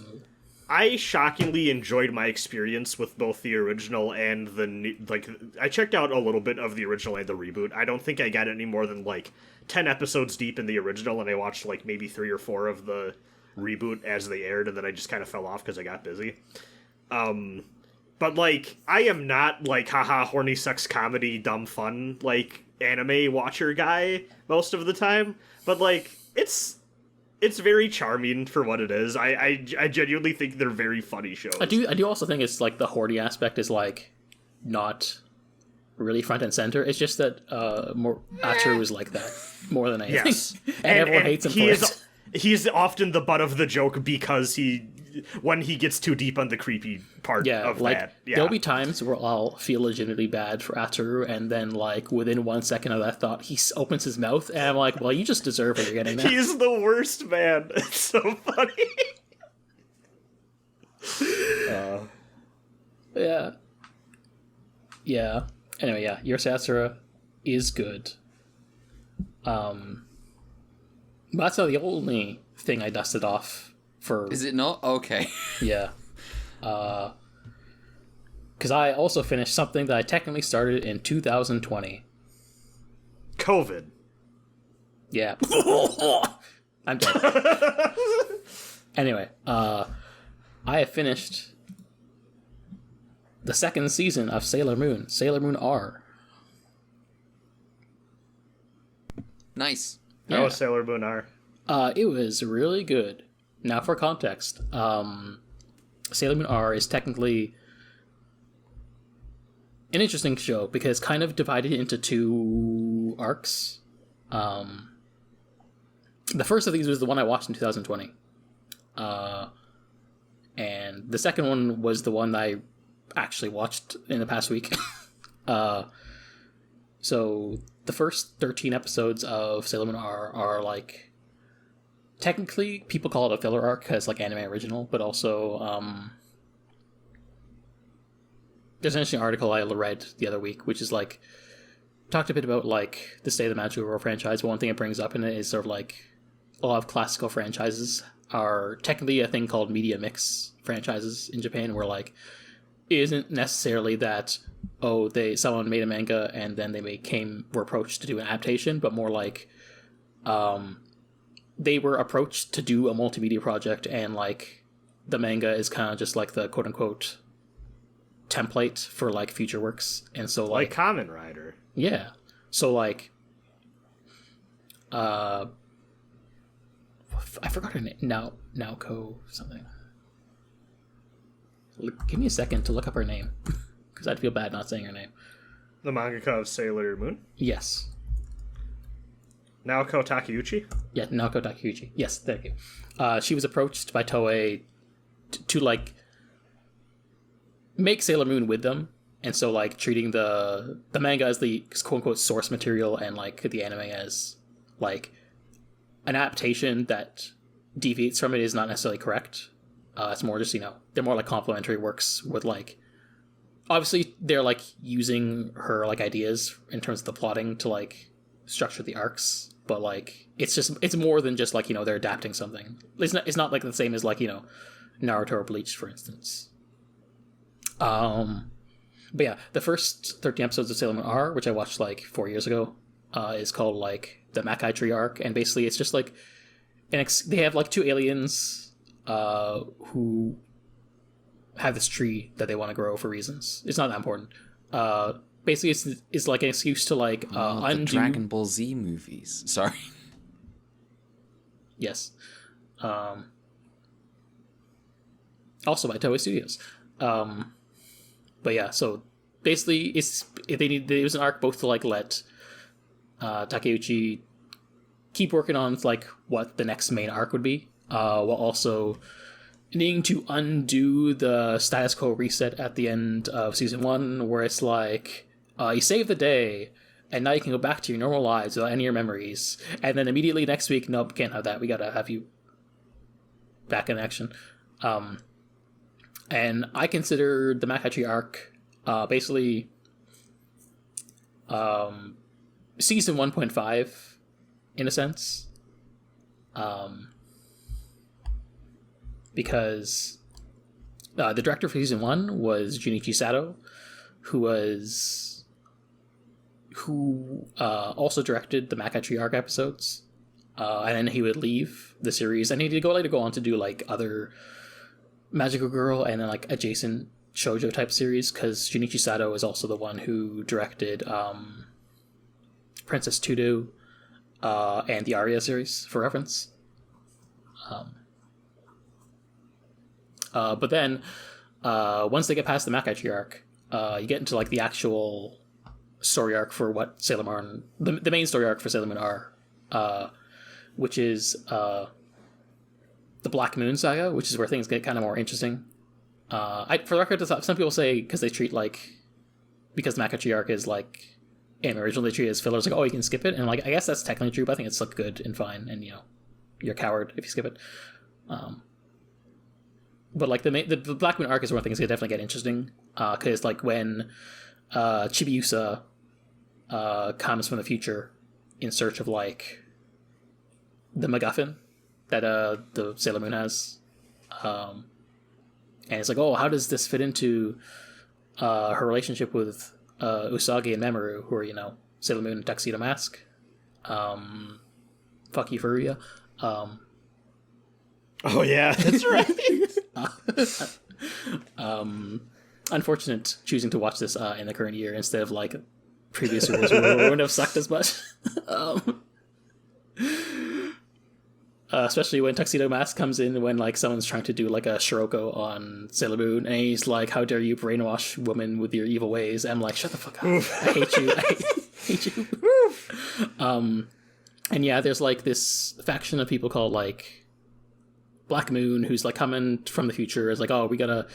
I shockingly enjoyed my experience with both the original and the new. Like, I checked out a little bit of the original and the reboot. I don't think I got any more than like 10 episodes deep in the original, and I watched like maybe 3 or 4 of the reboot as they aired, and then I just kind of fell off because I got busy. But like, I am not like haha horny sex comedy dumb fun like anime watcher guy most of the time, but like it's very charming for what it is. I genuinely think they're very funny shows. I do also think it's like the horny aspect is like not really front and center. It's just that Ataru is like that more than anything. Yes. and everyone hates him for it. He's often the butt of the joke because when he gets too deep on the creepy part of like, that. Yeah, there'll be times where I'll feel legitimately bad for Ataru, and then, like, within 1 second of that thought, he opens his mouth, and I'm like, well, you just deserve what you're getting now. He's the worst, man. It's so funny. Yeah. Yeah. Anyway, yeah, Urusei Yatsura is good. That's not the only thing I dusted off for... Is it not? Okay. Yeah. Because I also finished something that I technically started in 2020. COVID. Yeah. I'm dead. Anyway, I have finished the 2nd season of Sailor Moon R. Nice. Yeah. How was Sailor Moon R? It was really good. Now, for context, Sailor Moon R is technically an interesting show because it's kind of divided into 2 arcs. The first of these was the one I watched in 2020. And the second one was the one that I actually watched in the past week. So the first 13 episodes of Sailor Moon R are like... Technically, people call it a filler arc because, like, anime original, but also, there's an interesting article I read the other week, which is, like, talked a bit about, like, the state of the Magical Girl franchise, but one thing it brings up in it is sort of, like, a lot of classical franchises are technically a thing called media mix franchises in Japan, where, like, it isn't necessarily that, someone made a manga and then they were approached to do an adaptation, but more like, they were approached to do a multimedia project, and like the manga is kind of just like the quote unquote template for like future works. And so like Kamen Rider. Yeah. So like I forgot her name. Naoko something. Give me a second to look up her name because I'd feel bad not saying her name. The mangaka of Sailor Moon? Yes. Naoko Takeuchi? Yeah, Naoko Takeuchi. Yes, thank you. She was approached by Toei to like make Sailor Moon with them, and so like treating the manga as the quote unquote source material and like the anime as like an adaptation that deviates from it is not necessarily correct. It's more just, they're more like complementary works with like, obviously they're like using her like ideas in terms of the plotting to like structure the arcs, but like it's more than just like they're adapting something. It's not like the same as like Naruto or Bleach, for instance. But yeah, the first 13 episodes of Sailor Moon R, which I watched like 4 years ago, is called like the Makai Tree arc, and basically it's just like they have like 2 aliens who have this tree that they want to grow for reasons. It's not that important. Basically, it's like an excuse to like undo the Dragon Ball Z movies. Sorry. Yes. Also by Toei Studios. But yeah, so basically, it was an arc both to like let Takeuchi keep working on like what the next main arc would be, while also needing to undo the status quo reset at the end of season 1, where it's like you save the day and now you can go back to your normal lives without any of your memories, and then immediately next week, nope, can't have that, we gotta have you back in action. And I consider the Makachi arc basically season 1.5 in a sense, because the director for season 1 was Junichi Sato, who also directed the Makachi arc episodes, and then he would leave the series and he'd later go on to do like other Magical Girl and then like adjacent shoujo type series, because Junichi Sato is also the one who directed Princess Tudo and the Aria series, for reference. But then once they get past the Makachi arc, you get into like the actual story arc for what Sailor Moon, the main story arc for Sailor Moon are, which is the Black Moon Saga, which is where things get kind of more interesting. For the record, some people say because they treat like, because the Makachi arc is like anime originally treated as fillers, like, oh, you can skip it, and like I guess that's technically true, but I think it's like good and fine, and you're a coward if you skip it. But like the Black Moon arc is where things definitely get interesting, because like when Chibiusa comes from the future in search of like the MacGuffin that the Sailor Moon has, and it's like, oh, how does this fit into her relationship with Usagi and Mamoru, who are Sailor Moon and Tuxedo Mask? Fuck you, Furuya. Oh yeah, that's right. Unfortunate choosing to watch this in the current year instead of like previous years where it wouldn't have sucked as much. Especially when Tuxedo Mask comes in when like someone's trying to do like a Shiroko on Sailor Moon, and he's like, how dare you brainwash women with your evil ways? I'm like, shut the fuck up. I hate you. I hate you. And yeah, there's like this faction of people called like Black Moon, who's like coming from the future, is like, oh, we gotta,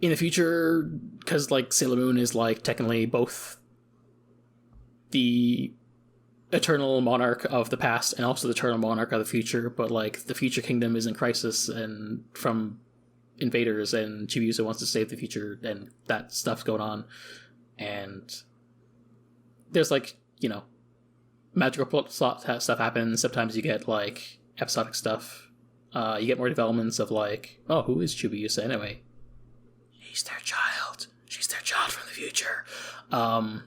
in the future, because like Sailor Moon is like technically both the eternal monarch of the past and also the eternal monarch of the future, but like the future kingdom is in crisis and from invaders, and Chibiusa wants to save the future, and that stuff's going on, and there's like magical stuff happens. Sometimes you get like episodic stuff. You get more developments of like, oh, who is Chibiusa anyway? He's their child. She's their child from the future. And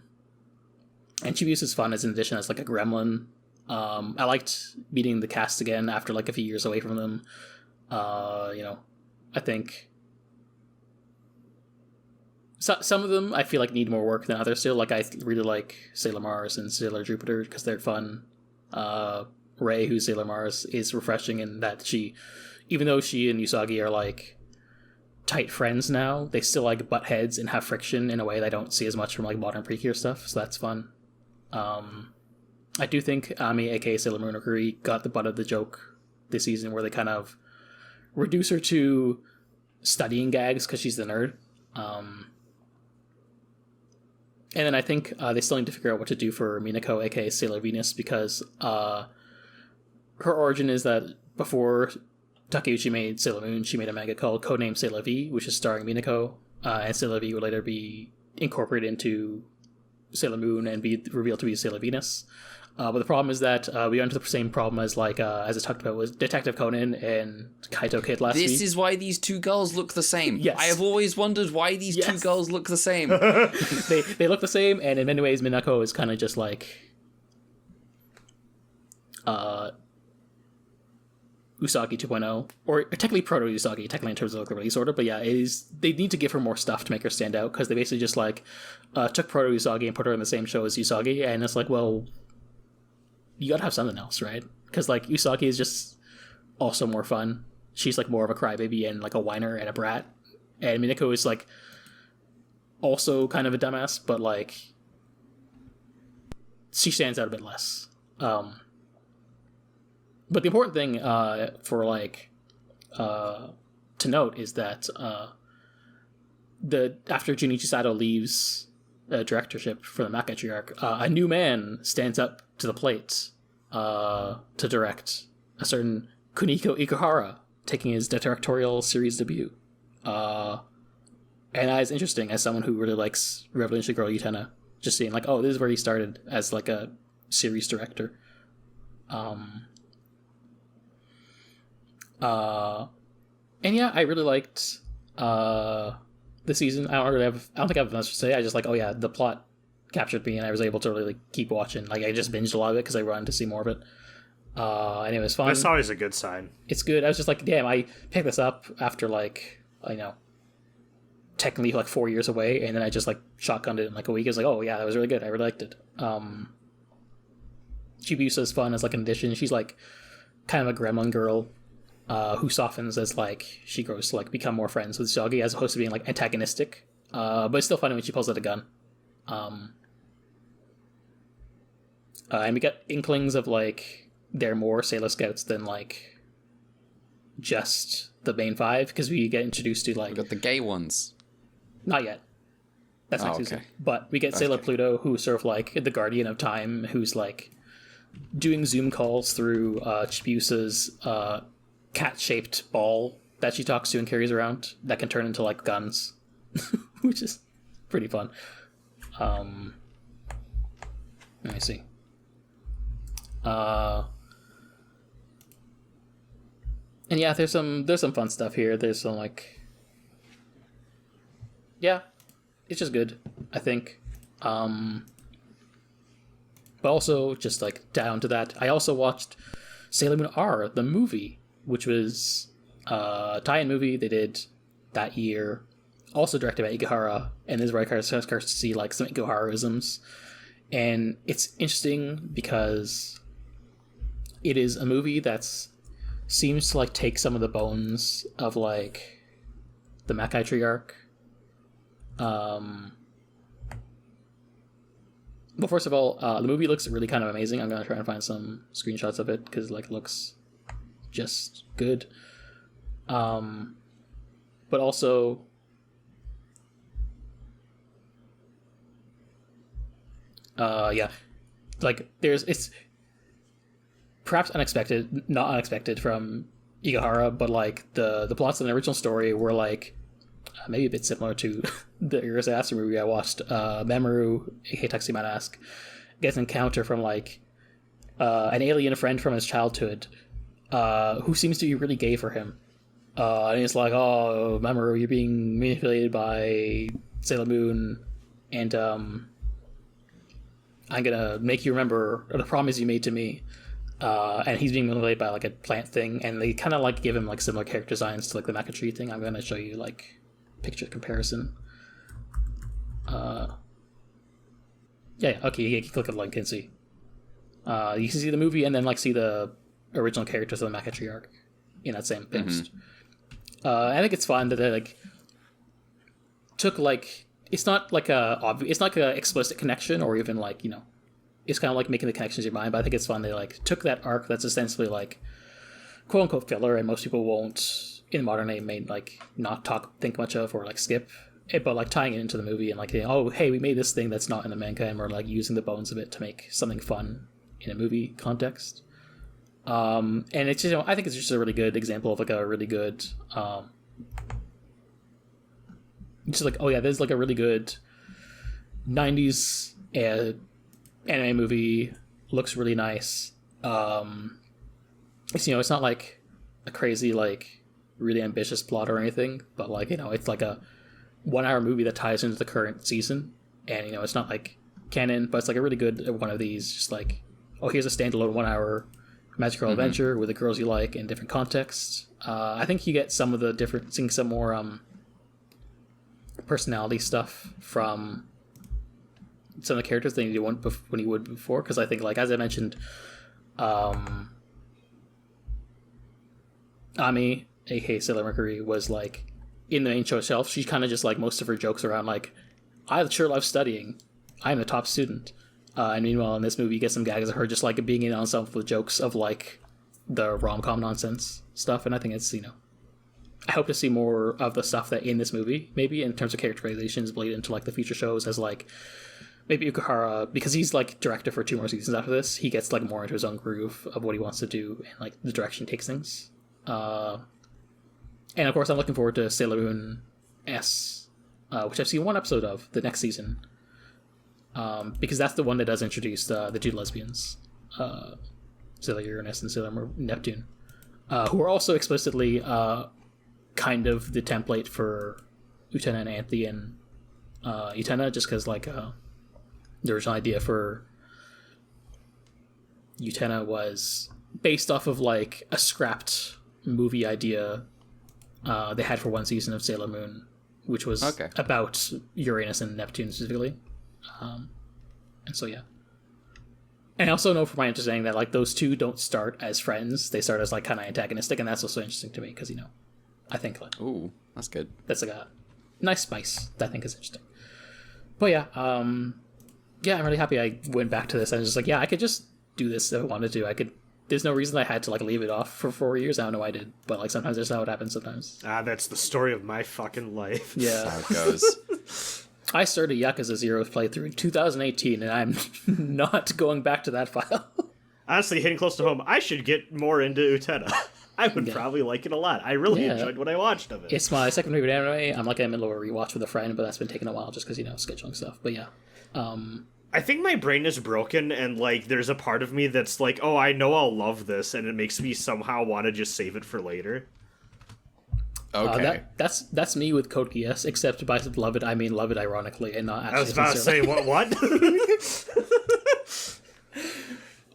Chibiusa's fun as an addition as like a gremlin. I liked meeting the cast again after like a few years away from them. I think some of them I feel like need more work than others still. Like I really like Sailor Mars and Sailor Jupiter because they're fun. Rei, who's Sailor Mars, is refreshing in that she, even though she and Usagi are like tight friends now, they still like butt heads and have friction in a way that I don't see as much from like modern Precure stuff, so that's fun. I do think Ami, aka Sailor Moon Okuri, got the butt of the joke this season, where they kind of reduce her to studying gags because she's the nerd. And then I think they still need to figure out what to do for Minako, aka Sailor Venus, because her origin is that before Takeuchi made Sailor Moon, she made a manga called Codename Sailor V, which is starring Minako, and Sailor V would later be incorporated into Sailor Moon and be revealed to be Sailor Venus. But the problem is that we run into the same problem as like as I talked about with Detective Conan and Kaito Kid last week. This is why these two girls look the same. Yes. I have always wondered why these two girls look the same. They look the same, and in many ways Minako is kind of just like Usagi 2.0, or technically proto Usagi, technically in terms of like the release order, but yeah, they need to give her more stuff to make her stand out, because they basically just like took proto Usagi and put her in the same show as Usagi, and it's like, well, you gotta have something else, right? Because like Usagi is just also more fun. She's like more of a crybaby and like a whiner and a brat, and Minako is like also kind of a dumbass, but like she stands out a bit less. But the important thing for like to note is that after Junichi Sato leaves directorship for the Matriarch, a new man stands up to the plate to direct, a certain Kuniko Ikuhara, taking his directorial series debut. And that is interesting as someone who really likes Revolution Girl Utena, just seeing like, oh, this is where he started as like a series director. And yeah, I really liked the season. I don't think I have much to say. I just like, oh yeah, the plot captured me, and I was able to really like, keep watching. Like I just binged a lot of it because I wanted to see more of it. And it was fun. That's always a good sign. It's good. I was just like, damn, I picked this up after like, technically like 4 years away, and then I just like shotgunned it in like a week. I was like, oh yeah, that was really good. I really liked it. Chibiusa's fun as like an addition. She's like kind of a gremlin girl who softens as like she grows to like become more friends with Shogi, as opposed to being like antagonistic. But it's still funny when she pulls out a gun. And we get inklings of like they're more Sailor Scouts than like just the main five, because we get introduced to like We got the gay ones. Not yet. That's next season. Okay. But we get Sailor Pluto, who's sort of like the guardian of time, who's like doing Zoom calls through Chibiusa's cat-shaped ball that she talks to and carries around that can turn into like guns, which is pretty fun. Let me see. And yeah, there's some fun stuff here. There's some like, yeah, it's just good, I think. But also just like down to that, I also watched Sailor Moon R, the movie, which was a tie-in movie they did that year, also directed by Ikuhara, and this is where I start to see like some Ikuhara-isms. And it's interesting because it is a movie that's seems to like take some of the bones of like the Matriarch. But first of all, the movie looks really kind of amazing. I'm gonna try and find some screenshots of it because like it looks just good. But also, yeah, like it's perhaps unexpected, not unexpected from Ikuhara, but like the plots of the original story were like maybe a bit similar to the Urusei movie I watched. Mamoru, aka Taxi gets an encounter from like an alien friend from his childhood who seems to be really gay for him. And it's like, oh, Mamoru, you're being manipulated by Sailor Moon, and I'm gonna make you remember the promise you made to me. And he's being manipulated by like a plant thing, and they kind of like give him like similar character designs to like the Maca thing. I'm gonna show you like picture comparison. Yeah, okay, you can click on the link and see. You can see the movie and then like see the original characters of the Matriarch in that same post. I think it's fun that they like took like it's not like it's not like a explicit connection or even like it's kind of like making the connections in your mind. But I think it's fun they like took that arc that's essentially like quote unquote filler, and most people won't in modern day may like not think much of or like skip it, but like tying it into the movie and like oh hey, we made this thing that's not in the manga and we're like using the bones of it to make something fun in a movie context. And it's just I think it's just a really good example of like a really good it's just like oh yeah, there's like a really good 90s anime movie, looks really nice. It's it's not like a crazy like really ambitious plot or anything, but like it's like a 1 hour movie that ties into the current season, and it's not like canon, but it's like a really good one of these, just like oh here's a standalone 1 hour magical adventure with the girls you like in different contexts. I think you get some of the different seeing some more personality stuff from some of the characters than you would when you would before, because I think like as I mentioned, Ami, aka Sailor Mercury, was like in the main show itself. She's kind of just like most of her jokes around like I sure love studying, I'm the top student, And meanwhile, in this movie, you get some gags of her just like being in on some of the jokes of like the rom-com nonsense stuff. And I think it's, I hope to see more of the stuff that in this movie, maybe in terms of characterizations, bleed into like the future shows as like maybe Ukuhara, because he's like director for 2 more seasons after this, he gets like more into his own groove of what he wants to do and like the direction he takes things. And of course, I'm looking forward to Sailor Moon S, which I've seen 1 episode of the next season, because that's the one that does introduce the 2 lesbians, Sailor Uranus and Sailor Neptune, who are also explicitly kind of the template for Utena and Anthe and Utena, just because like the original idea for Utena was based off of like a scrapped movie idea they had for 1 season of Sailor Moon, which was about Uranus and Neptune specifically. And so yeah. And I also know from my understanding that like those 2 don't start as friends; they start as like kind of antagonistic, and that's also interesting to me because I think like that's good. That's like a nice spice that I think is interesting. But yeah, yeah, I'm really happy I went back to this. I was just like, yeah, I could just do this if I wanted to. I could. There's no reason I had to like leave it off for 4 years. I don't know why I did, but like sometimes that's how it happens. Sometimes. That's the story of my fucking life. Yeah, that's how it goes. I started Yakuza 0's playthrough in 2018, and I'm not going back to that file. Honestly, hitting close to home, I should get more into Utena. I would probably like it a lot. I really enjoyed what I watched of it. It's my second favorite anime. I'm like in the middle of a rewatch with a friend, but that's been taking a while just because scheduling stuff. But yeah. I think my brain is broken, and like there's a part of me that's like, oh, I know I'll love this, and it makes me somehow want to just save it for later. Okay. That's me with Code Geass, except by love it, I mean love it ironically and not actually. I was about to say, what?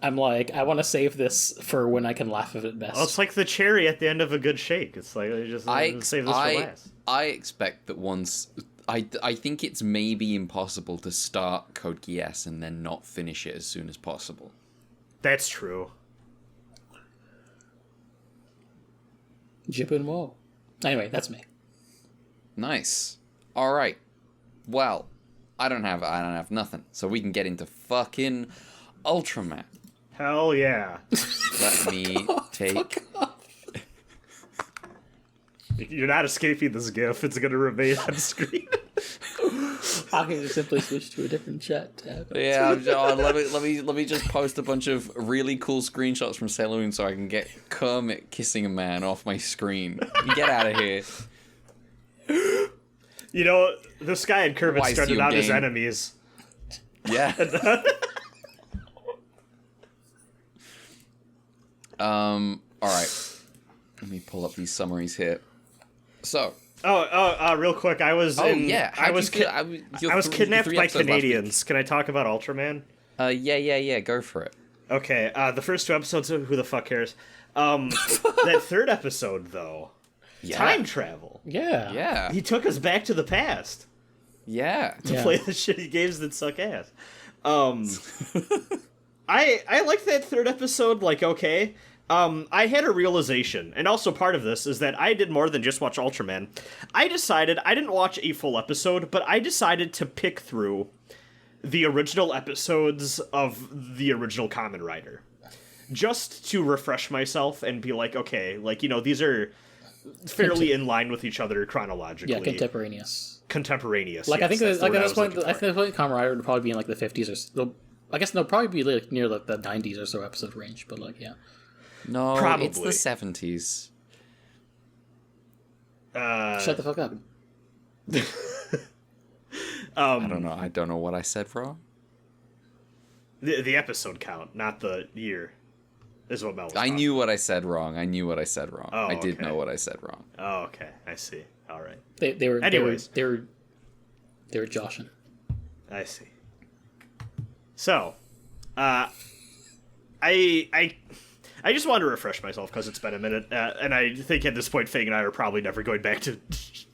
I'm like, I want to save this for when I can laugh at it best. Well, it's like the cherry at the end of a good shake. It's like, just save this for last. I expect that once... I think it's maybe impossible to start Code Geass and then not finish it as soon as possible. That's true. Jippin' Wo. Anyway, that's me. Nice. All right. Well, I don't have nothing, so we can get into fucking Ultraman. Hell yeah. Let me take... You're not escaping this GIF. It's gonna remain on screen. I can just simply switch to a different chat tab. Yeah, let me just post a bunch of really cool screenshots from Sailor Moon so I can get Kermit kissing a man off my screen. Get out of here. You know, this guy and Kermit started out as enemies. Yeah. All right. Let me pull up these summaries here. So. Real quick, I was I was kidnapped by Canadians. Can I talk about Ultraman? Yeah. Go for it. Okay. The first 2 episodes, who the fuck cares? That 3rd episode, though. Yeah. Time travel. Yeah. He took us back to the past. Yeah. To play the shitty games that suck ass. I like that 3rd episode, like, okay. I had a realization, and also part of this is that I did more than just watch Ultraman. I didn't watch a full episode, but I decided to pick through the original episodes of the original Kamen Rider. Just to refresh myself and be like, okay, like, these are fairly in line with each other chronologically. Yeah, contemporaneous. Yes, Like, I think at this point, Kamen Rider would probably be in, like, the 50s or so. I guess they'll probably be, like, near, like, the 90s or so episode range, but, like, yeah. No, probably. It's the 70s. Shut the fuck up. I don't know what I said wrong. The episode count, not the year, is what Mel was I talking knew what I said wrong. Oh, I did okay. know what I said wrong. Oh, okay. I see. All right. They were joshing. I see. So, I just wanted to refresh myself because it's been a minute, and I think at this point, Fang and I are probably never going back to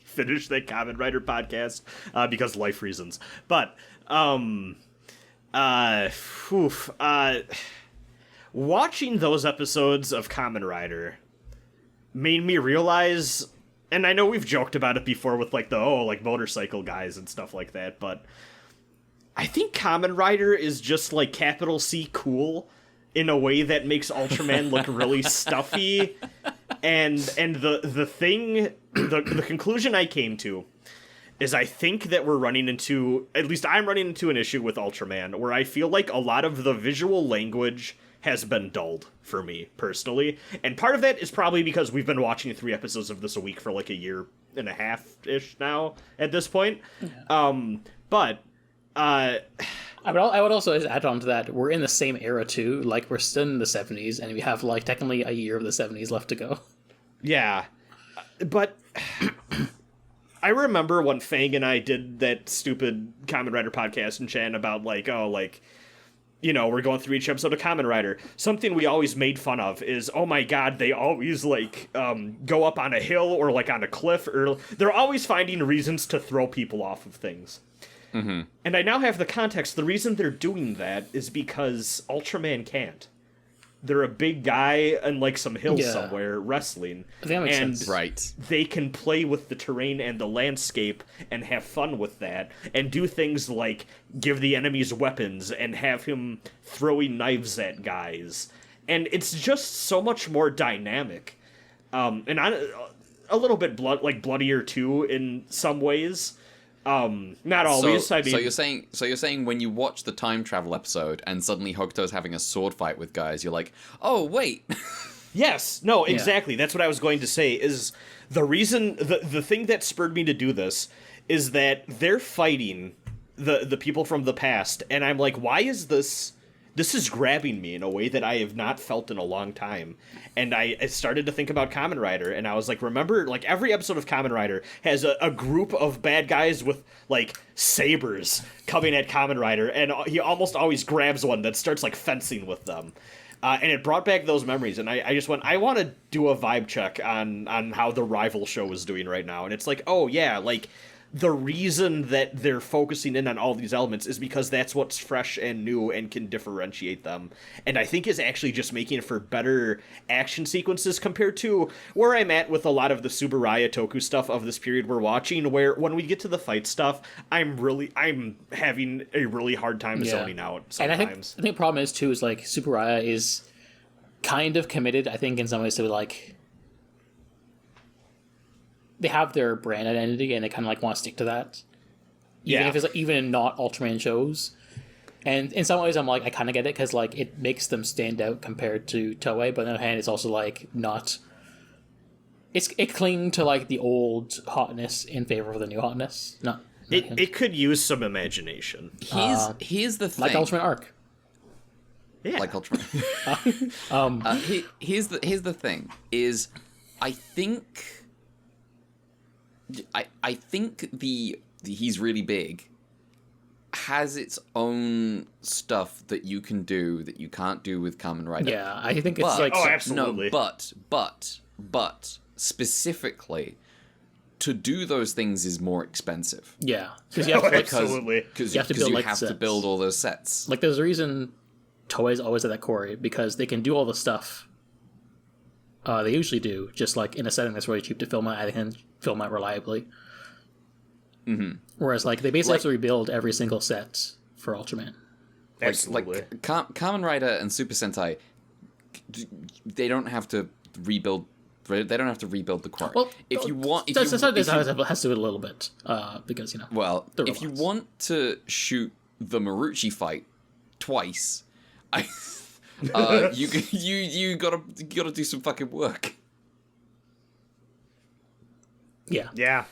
finish that Kamen Rider podcast because life reasons. But, watching those episodes of Kamen Rider made me realize, and I know we've joked about it before with like motorcycle guys and stuff like that, but I think Kamen Rider is just like capital C cool in a way that makes Ultraman look really stuffy. And the conclusion I came to is I think that we're running into, at least I'm running into an issue with Ultraman where I feel like a lot of the visual language has been dulled for me personally. And part of that is probably because we've been watching 3 episodes of this a week for like a year and a half-ish now at this point. But I would also add on to that, we're in the same era too. Like, we're still in the 70s, and we have like technically a year of the 70s left to go. Yeah. But I remember when Fang and I did that stupid Kamen Rider podcast and chat about like, oh, like, you know, we're going through each episode of Kamen Rider. Something we always made fun of is, oh my god, they always like go up on a hill or like on a cliff, or they're always finding reasons to throw people off of things. Mm-hmm. And I now have the context. The reason they're doing that is because Ultraman can't. They're a big guy on like some hill somewhere wrestling, that makes and sense. Right. they can play with the terrain and the landscape and have fun with that, and do things like give the enemies weapons and have him throwing knives at guys, and it's just so much more dynamic, and a little bit bloodier too in some ways. Not always. So, I mean, so you're saying when you watch the time travel episode and suddenly Hokuto's having a sword fight with guys, you're like, oh wait. yes, no, exactly. That's what I was going to say. Is the reason the thing that spurred me to do this is that they're fighting the people from the past, and I'm like, why is this? This is grabbing me in a way that I have not felt in a long time. And I started to think about Kamen Rider, and I was like, remember, like, every episode of Kamen Rider has a group of bad guys with, like, sabers coming at Kamen Rider, and he almost always grabs one that starts, like, fencing with them. And it brought back those memories, and I just went, I want to do a vibe check on how the rival show is doing right now. And it's like, oh, yeah, like, the reason that they're focusing in on all these elements is because that's what's fresh and new and can differentiate them. And I think is actually just making for better action sequences compared to where I'm at with a lot of the Tsuburaya Toku stuff of this period we're watching, where when we get to the fight stuff, I'm having a really hard time zoning out sometimes. And I think the problem is too is like Tsuburaya is kind of committed, I think, in some ways to like they have their brand identity and they kind of like want to stick to that, even if it's like, even in not Ultraman shows. And in some ways, I'm like, I kind of get it because like it makes them stand out compared to Toei. But on the other hand, it's also like not. It cling to like the old hotness in favor of the new hotness. It could use some imagination. Here's the thing. Like Ultraman Arc. Yeah. Like Ultraman. Here's the thing. Is I think the he's really big has its own stuff that you can do that you can't do with Kamen Rider. Yeah, I think it's like absolutely. No, but specifically to do those things is more expensive. Yeah, because you have to absolutely because you have to build all those sets. Like there's a reason Toei's always at that core because they can do all the stuff they usually do, just like in a setting that's really cheap to film out, they can film out reliably. Mm-hmm. Whereas, like, they basically have to rebuild every single set for Ultraman. Absolutely. Like Kamen Rider and Super Sentai, they don't have to rebuild. They don't have to rebuild the core. Well, if you want, has to do it a little bit because Well, if you want to shoot the Marucci fight twice, you gotta do some fucking work. Yeah.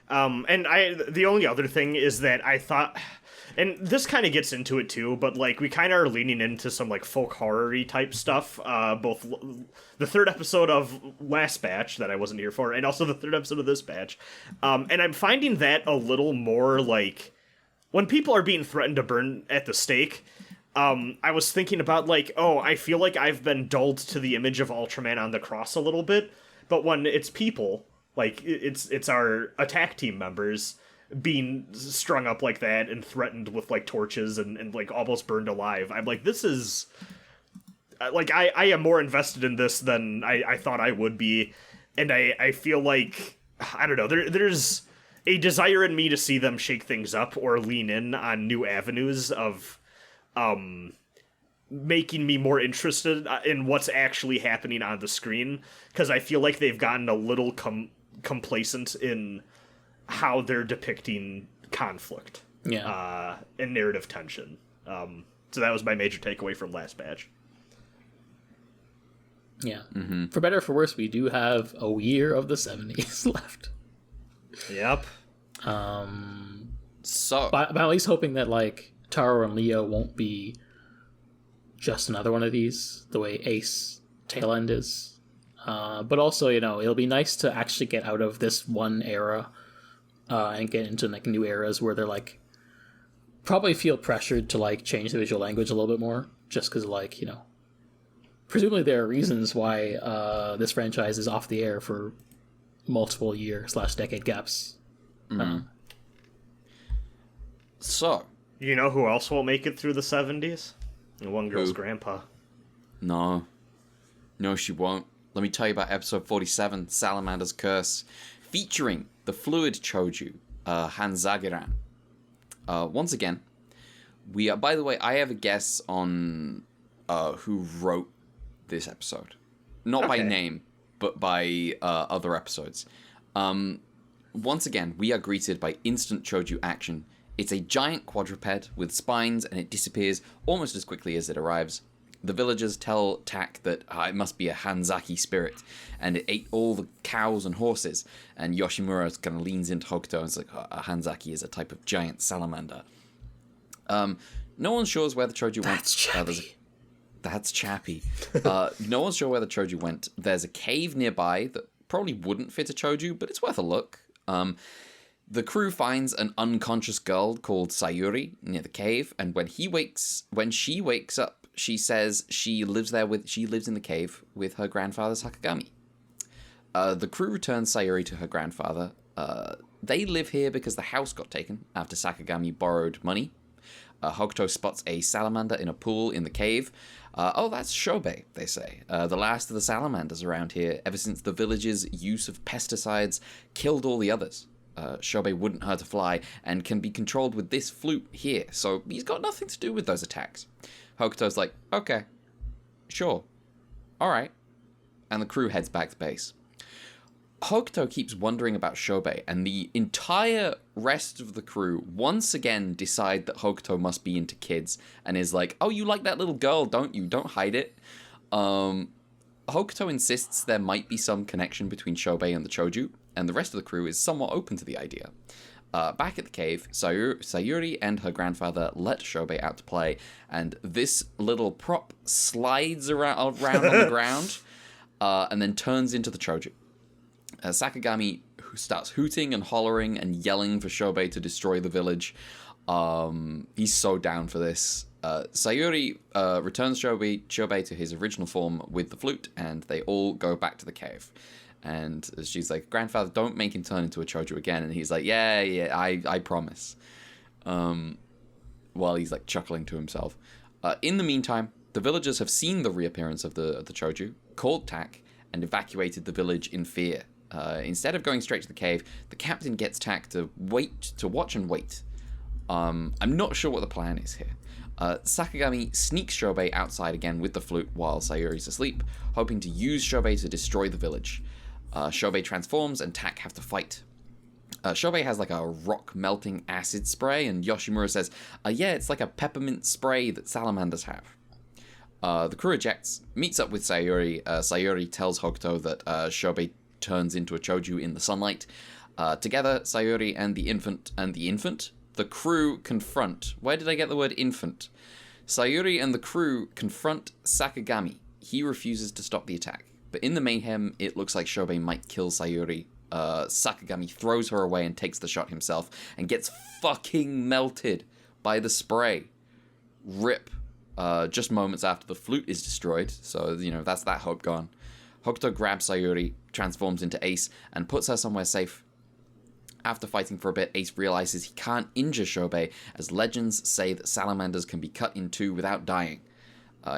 And the only other thing is that I thought, and this kind of gets into it too, but like we kind of are leaning into some like folk horror-y type stuff. Both the third episode of last batch that I wasn't here for, and also the third episode of this batch. And I'm finding that a little more like when people are being threatened to burn at the stake. I was thinking about like, oh, I feel like I've been dulled to the image of Ultraman on the cross a little bit, but when it's people, like it's our attack team members being strung up like that and threatened with like torches and like almost burned alive, I'm like, this is like I am more invested in this than I thought I would be, and I feel like I don't know, there's a desire in me to see them shake things up or lean in on new avenues of making me more interested in what's actually happening on the screen, because I feel like they've gotten a little complacent in how they're depicting conflict and narrative tension. So that was my major takeaway from last batch. Yeah. Mm-hmm. For better or for worse, we do have a year of the 70s left. Yep. So, but I'm at least hoping that, like, Taro and Leo won't be just another one of these, the way Ace Tail End is. But also, you know, it'll be nice to actually get out of this one era and get into, like, new eras where they're, like, probably feel pressured to, like, change the visual language a little bit more, just because, like, you know, presumably there are reasons why this franchise is off the air for multiple year/decade gaps. Mm-hmm. So, you know who else won't make it through the 70s? One girl's grandpa. No, she won't. Let me tell you about episode 47, Salamander's Curse, featuring the fluid Choju, Hanzagiran. Once again, we are. By the way, I have a guess on who wrote this episode, not by name, but by other episodes. Once again, we are greeted by instant Choju action. It's a giant quadruped with spines, and it disappears almost as quickly as it arrives. The villagers tell Tak that it must be a Hanzaki spirit, and it ate all the cows and horses. And Yoshimura kind of leans into Hokuto and is like, a Hanzaki is a type of giant salamander. No one's sure where the Choju went. That's Chappy. No one's sure where the Choju went. There's a cave nearby that probably wouldn't fit a Choju, but it's worth a look. The crew finds an unconscious girl called Sayuri near the cave, and when she wakes up, she says she lives in the cave with her grandfather Sakagami. The crew returns Sayuri to her grandfather. They live here because the house got taken after Sakagami borrowed money. Hokuto spots a salamander in a pool in the cave. That's Shobei, they say. The last of the salamanders around here, ever since the village's use of pesticides killed all the others. Shobei wouldn't hurt a fly and can be controlled with this flute here, so he's got nothing to do with those attacks. Hokuto's like, okay, sure, alright. And the crew heads back to base. Hokuto keeps wondering about Shobei, and the entire rest of the crew once again decide that Hokuto must be into kids, and is like, oh, you like that little girl, don't you? Don't hide it. Hokuto insists there might be some connection between Shobei and the Choju, and the rest of the crew is somewhat open to the idea. Back at the cave, Sayuri and her grandfather let Shobei out to play, and this little prop slides around on the ground, and then turns into the Choju. Sakagami starts hooting and hollering and yelling for Shobei to destroy the village. He's so down for this. Sayuri returns Shobei to his original form with the flute, and they all go back to the cave. And she's like, grandfather, don't make him turn into a Choju again. And he's like, yeah, I promise. While he's like chuckling to himself. In the meantime, the villagers have seen the reappearance of the Choju, called Tak, and evacuated the village in fear. Instead of going straight to the cave, the captain gets Tak to watch and wait. I'm not sure what the plan is here. Sakagami sneaks Shobei outside again with the flute while Sayuri's asleep, hoping to use Shobei to destroy the village. Shobei transforms and Tak have to fight. Shobei has like a rock-melting acid spray, and Yoshimura says, yeah, it's like a peppermint spray that salamanders have. The crew ejects, meets up with Sayuri. Sayuri tells Hokuto that Shobei turns into a Choju in the sunlight. Together, Sayuri and the infant, the crew confront... Where did I get the word infant? Sayuri and the crew confront Sakagami. He refuses to stop the attack. But in the mayhem, it looks like Shobei might kill Sayuri. Sakagami throws her away and takes the shot himself, and gets fucking melted by the spray. Rip. Just moments after the flute is destroyed, so, that's that hope gone. Hokuto grabs Sayuri, transforms into Ace, and puts her somewhere safe. After fighting for a bit, Ace realizes he can't injure Shobei, as legends say that salamanders can be cut in two without dying.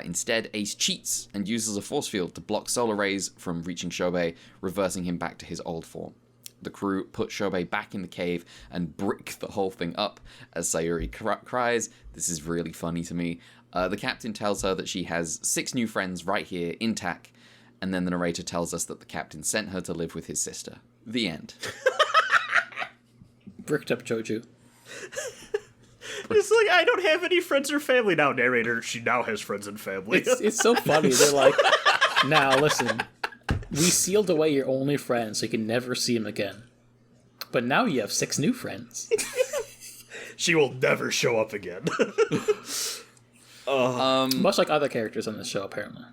Instead, Ace cheats and uses a force field to block solar rays from reaching Shobei, reversing him back to his old form. the crew put Shobei back in the cave and brick the whole thing up. As Sayuri cries, this is really funny to me. The captain tells her that she has 6 new friends right here in TAC, and then the narrator tells us that the captain sent her to live with his sister. The end. Bricked up Joju. It's like, I don't have any friends or family now, narrator. She now has friends and family. It's so funny. They're like, now listen, we sealed away your only friend so you can never see him again. But now you have 6 new friends. She will never show up again. Much like other characters on this show, apparently.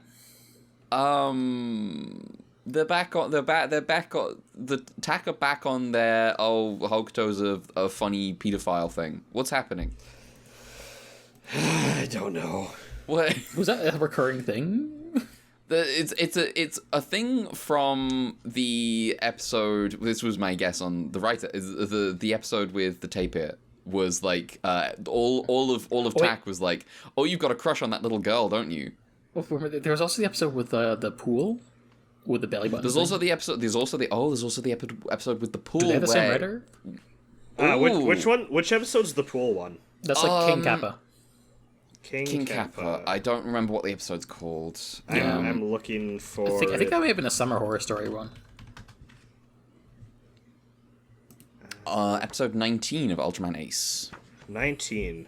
They're back on the TAC are back on their Hokuto's a funny pedophile thing. What's happening? I don't know. What Was that a recurring thing? It's a thing from the episode. This was my guess on the writer. Is the episode with the tapir was like all of TAC was like, oh, you've got a crush on that little girl, don't you? Well, there was also the episode with the pool with the belly button. There's also the episode with the pool. Do they have the same where... writer? Which one? Which episode's the pool one? That's like King Kappa. King Kappa. I don't remember what the episode's called. I'm looking for. I think that may have been a summer horror story one. Episode 19 of Ultraman Ace. 19.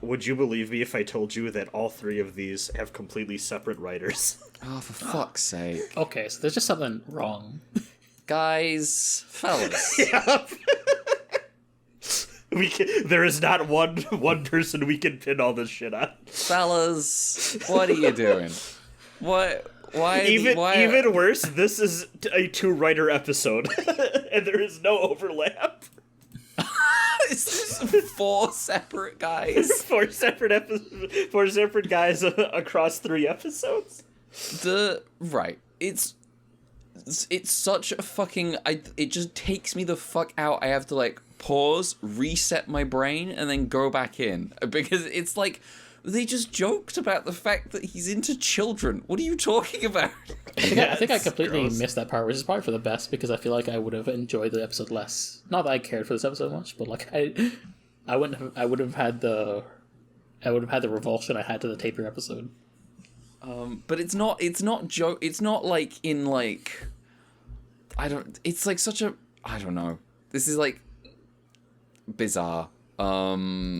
Would you believe me if I told you that all 3 of these have completely separate writers? Oh, for fuck's sake. Okay, so there's just something wrong. Guys, fellas. Yeah. There is not one person we can pin all this shit on. Fellas, what are you doing? Why? Even worse, this is a 2-writer episode, and there is no overlap. It's just 4 separate guys. 4 separate guys across 3 episodes. Right. It's such a fucking. It just takes me the fuck out. I have to like pause, reset my brain, and then go back in because it's like. They just joked about the fact that he's into children. What are you talking about? I think I completely missed that part, which is probably for the best because I feel like I would have enjoyed the episode less. Not that I cared for this episode much, but like I would have had the revulsion I had to the tapir episode. But it's not like in like it's like such a I don't know. This is like bizarre. I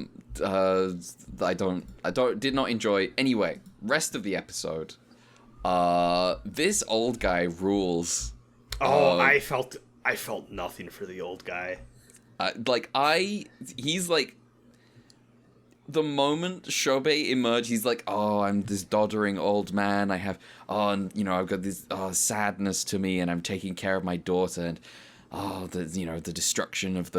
did not enjoy. Anyway, rest of the episode. This old guy rules. Oh, I felt nothing for the old guy. He's like, the moment Shobei emerged, he's like, oh, I'm this doddering old man. I have, and I've got this sadness to me, and I'm taking care of my daughter, and the destruction of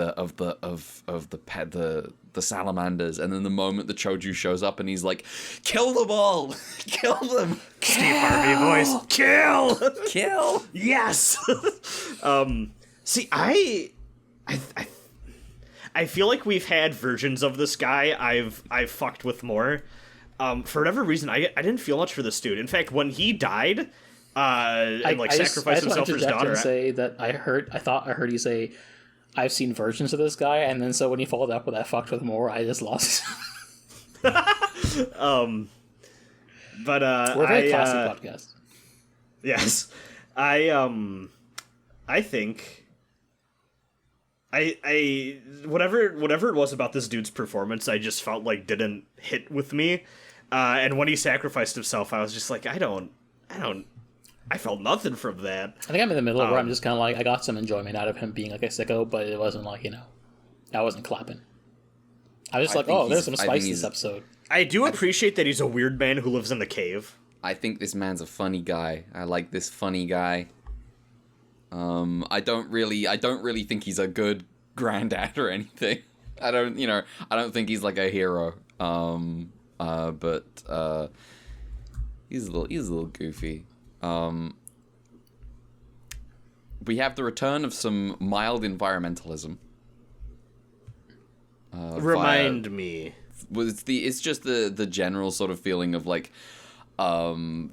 the salamanders, and then the moment the Choju shows up, and he's like, kill them all, kill them. Steve Harvey voice, kill. Yes. See, I feel like we've had versions of this guy I've fucked with more. For whatever reason, I didn't feel much for this dude. In fact, when he died, sacrificed himself for his daughter. And say that I thought I heard you say, I've seen versions of this guy, and then so when he followed up with I fucked with more, I just lost. But we're a very classy podcast. Yes, I think I whatever it was about this dude's performance, I just felt like didn't hit with me. And when he sacrificed himself, I was just like, I felt nothing from that. I think I'm in the middle where I'm just kind of like, I got some enjoyment out of him being like a sicko, but it wasn't like, I wasn't clapping. I was just like, oh, there's some spice in this episode. I do appreciate that he's a weird man who lives in the cave. I think this man's a funny guy. I like this funny guy. I don't really think he's a good granddad or anything. I don't think he's like a hero. But he's a little goofy. We have the return of some mild environmentalism. Remind me. Well, it's just the general sort of feeling of like, The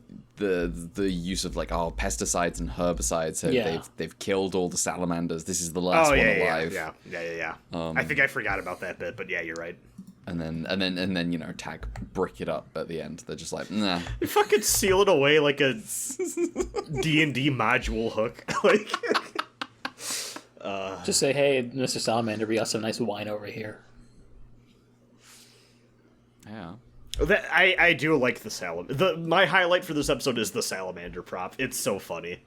use of like pesticides and herbicides. So they've killed all the salamanders. This is the last one alive. Yeah. I think I forgot about that bit, but yeah, you're right. And then tag brick it up at the end. They're just like, nah. You fucking seal it away like a D&D module hook. Like, just say, hey, Mr. Salamander, we got some nice wine over here. Yeah. I do like the salamander. My highlight for this episode is the salamander prop. It's so funny.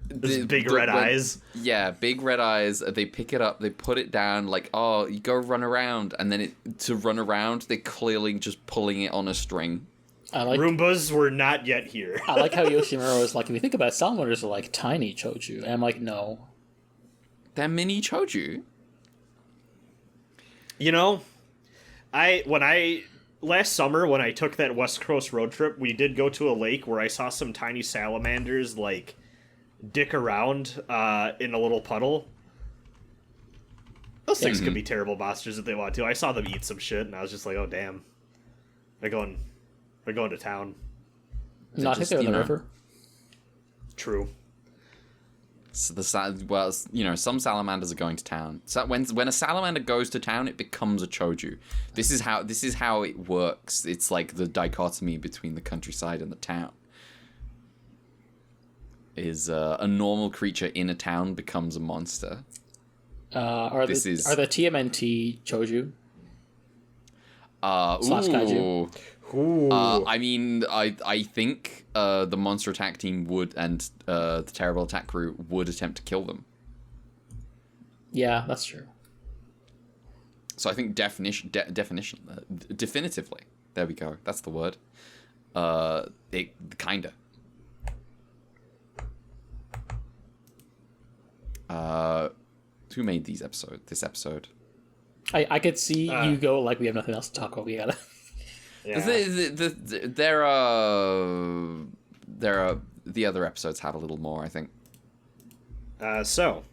Those big red eyes. Yeah, big red eyes. They pick it up, they put it down, like, you go run around. And then to run around, they're clearly just pulling it on a string. Roombas were not yet here. I like how Yoshimura was like, if you think about it, salamanders are like tiny choju. And I'm like, no. They're mini choju? Last summer, when I took that West Coast road trip, we did go to a lake where I saw some tiny salamanders, like, dick around in a little puddle. Those things could be terrible monsters if they want to. I saw them eat some shit, and I was just like, oh, damn. They're going to town. No, I think they're in the river. True. So some salamanders are going to town. So when a salamander goes to town, it becomes a choju. This is how it works. It's like the dichotomy between the countryside and the town. Is a normal creature in a town becomes a monster. Are the TMNT choju? Slash kaiju. I think the monster attack team would, and the terrible attack crew would attempt to kill them. Yeah, that's true. So I think definitively. There we go. That's the word. It kinda. Who made this episode? I could see you go like, we have nothing else to talk about. We gotta. Yeah. There are the other episodes had a little more, I think. So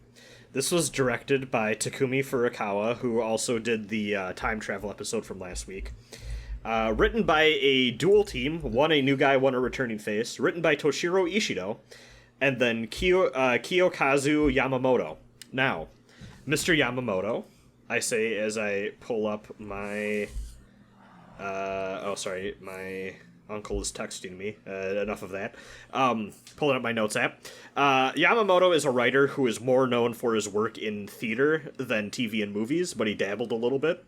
this was directed by Takumi Furukawa, who also did the time travel episode from last week. Written by a dual team, one a new guy, one a returning face. Written by Toshiro Ishido, and then Kiyokazu Yamamoto. Now, Mr. Yamamoto, I say as I pull up my... my uncle is texting me. Enough of that. Pulling up my notes app. Yamamoto is a writer who is more known for his work in theater than TV and movies, but he dabbled a little bit.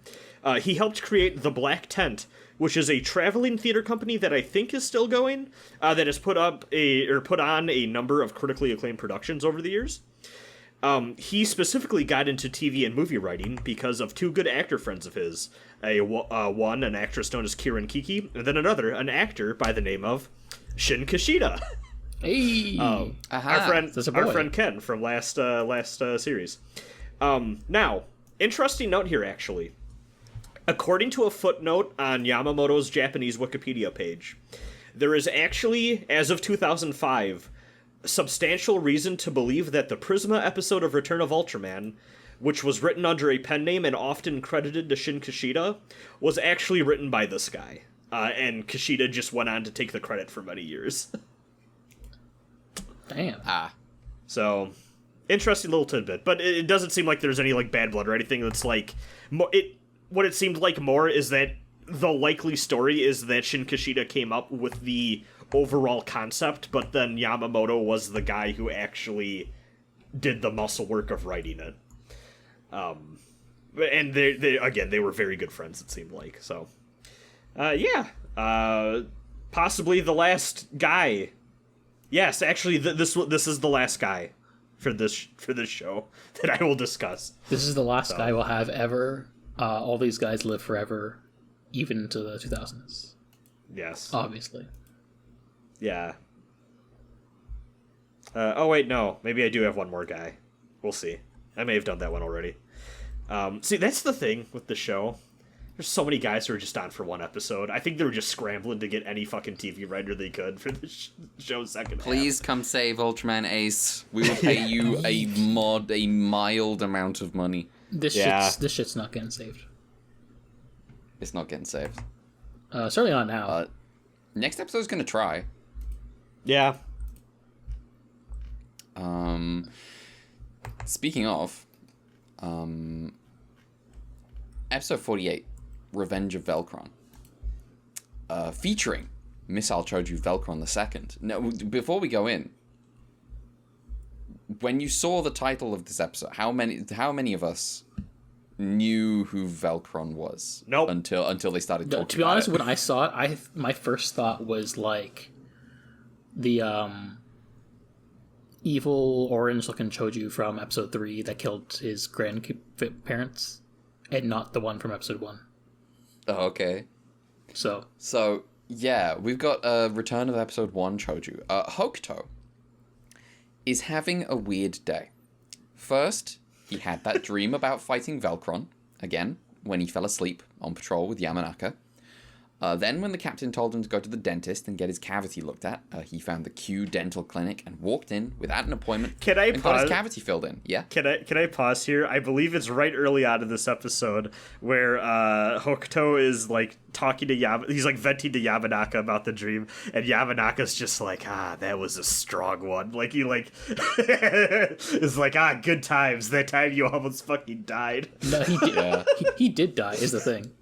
He helped create The Black Tent, which is a traveling theater company that I think is still going, that has put on a number of critically acclaimed productions over the years. He specifically got into TV and movie writing because of two good actor friends of his. One, an actress known as Kiran Kiki, and then another, an actor by the name of Shin Kishida. Hey! Our friend Ken from last series. Now, interesting note here, actually. According to a footnote on Yamamoto's Japanese Wikipedia page, there is actually, as of 2005, substantial reason to believe that the Prisma episode of Return of Ultraman, which was written under a pen name and often credited to Shin Kishida, was actually written by this guy. And Kishida just went on to take the credit for many years. Damn. So, interesting little tidbit. But it doesn't seem like there's any like bad blood or anything. That's like... What it seemed like more is that the likely story is that Shin Kishida came up with the overall concept, but then Yamamoto was the guy who actually did the muscle work of writing it. And they were very good friends, it seemed like. So, possibly the last guy. Yes, actually, this is the last guy for this show that I will discuss. This is the last guy we'll have ever. All these guys live forever, even into the 2000s. Yes. Obviously. Yeah. Oh, wait, no. Maybe I do have one more guy. We'll see. I may have done that one already. See, that's the thing with the show. There's so many guys who are just on for one episode. I think they were just scrambling to get any fucking TV writer they could for the show's second Please come save Ultraman Ace. We will pay you a mild amount of money. This shit's not getting saved. It's not getting saved. Certainly not now. Next episode's gonna try. Yeah. Speaking of, episode 48, Revenge of Velcron, featuring Missile Choju Velcron II. Now, before we go in, when you saw the title of this episode, how many of us knew who Velcron was? Nope. Until they started talking. To be honest, when I saw it, my first thought was like the evil orange-looking Choju from episode 3 that killed his grandparents, and not the one from episode 1. Oh, okay. So yeah, we've got a return of episode 1 Choju. Hokuto is having a weird day. First, he had that dream about fighting Velcron, again, when he fell asleep on patrol with Yamanaka. Then, when the captain told him to go to the dentist and get his cavity looked at, he found the Q Dental Clinic and walked in without an appointment and got his cavity filled in. Yeah? Can I pause here? I believe it's right early on in this episode where Hokuto is like talking to he's like venting to Yamanaka about the dream, and Yamanaka's just like, that was a strong one. Like he like is like, good times. That time you almost fucking died. No, he did. Yeah. He did die. Is the thing.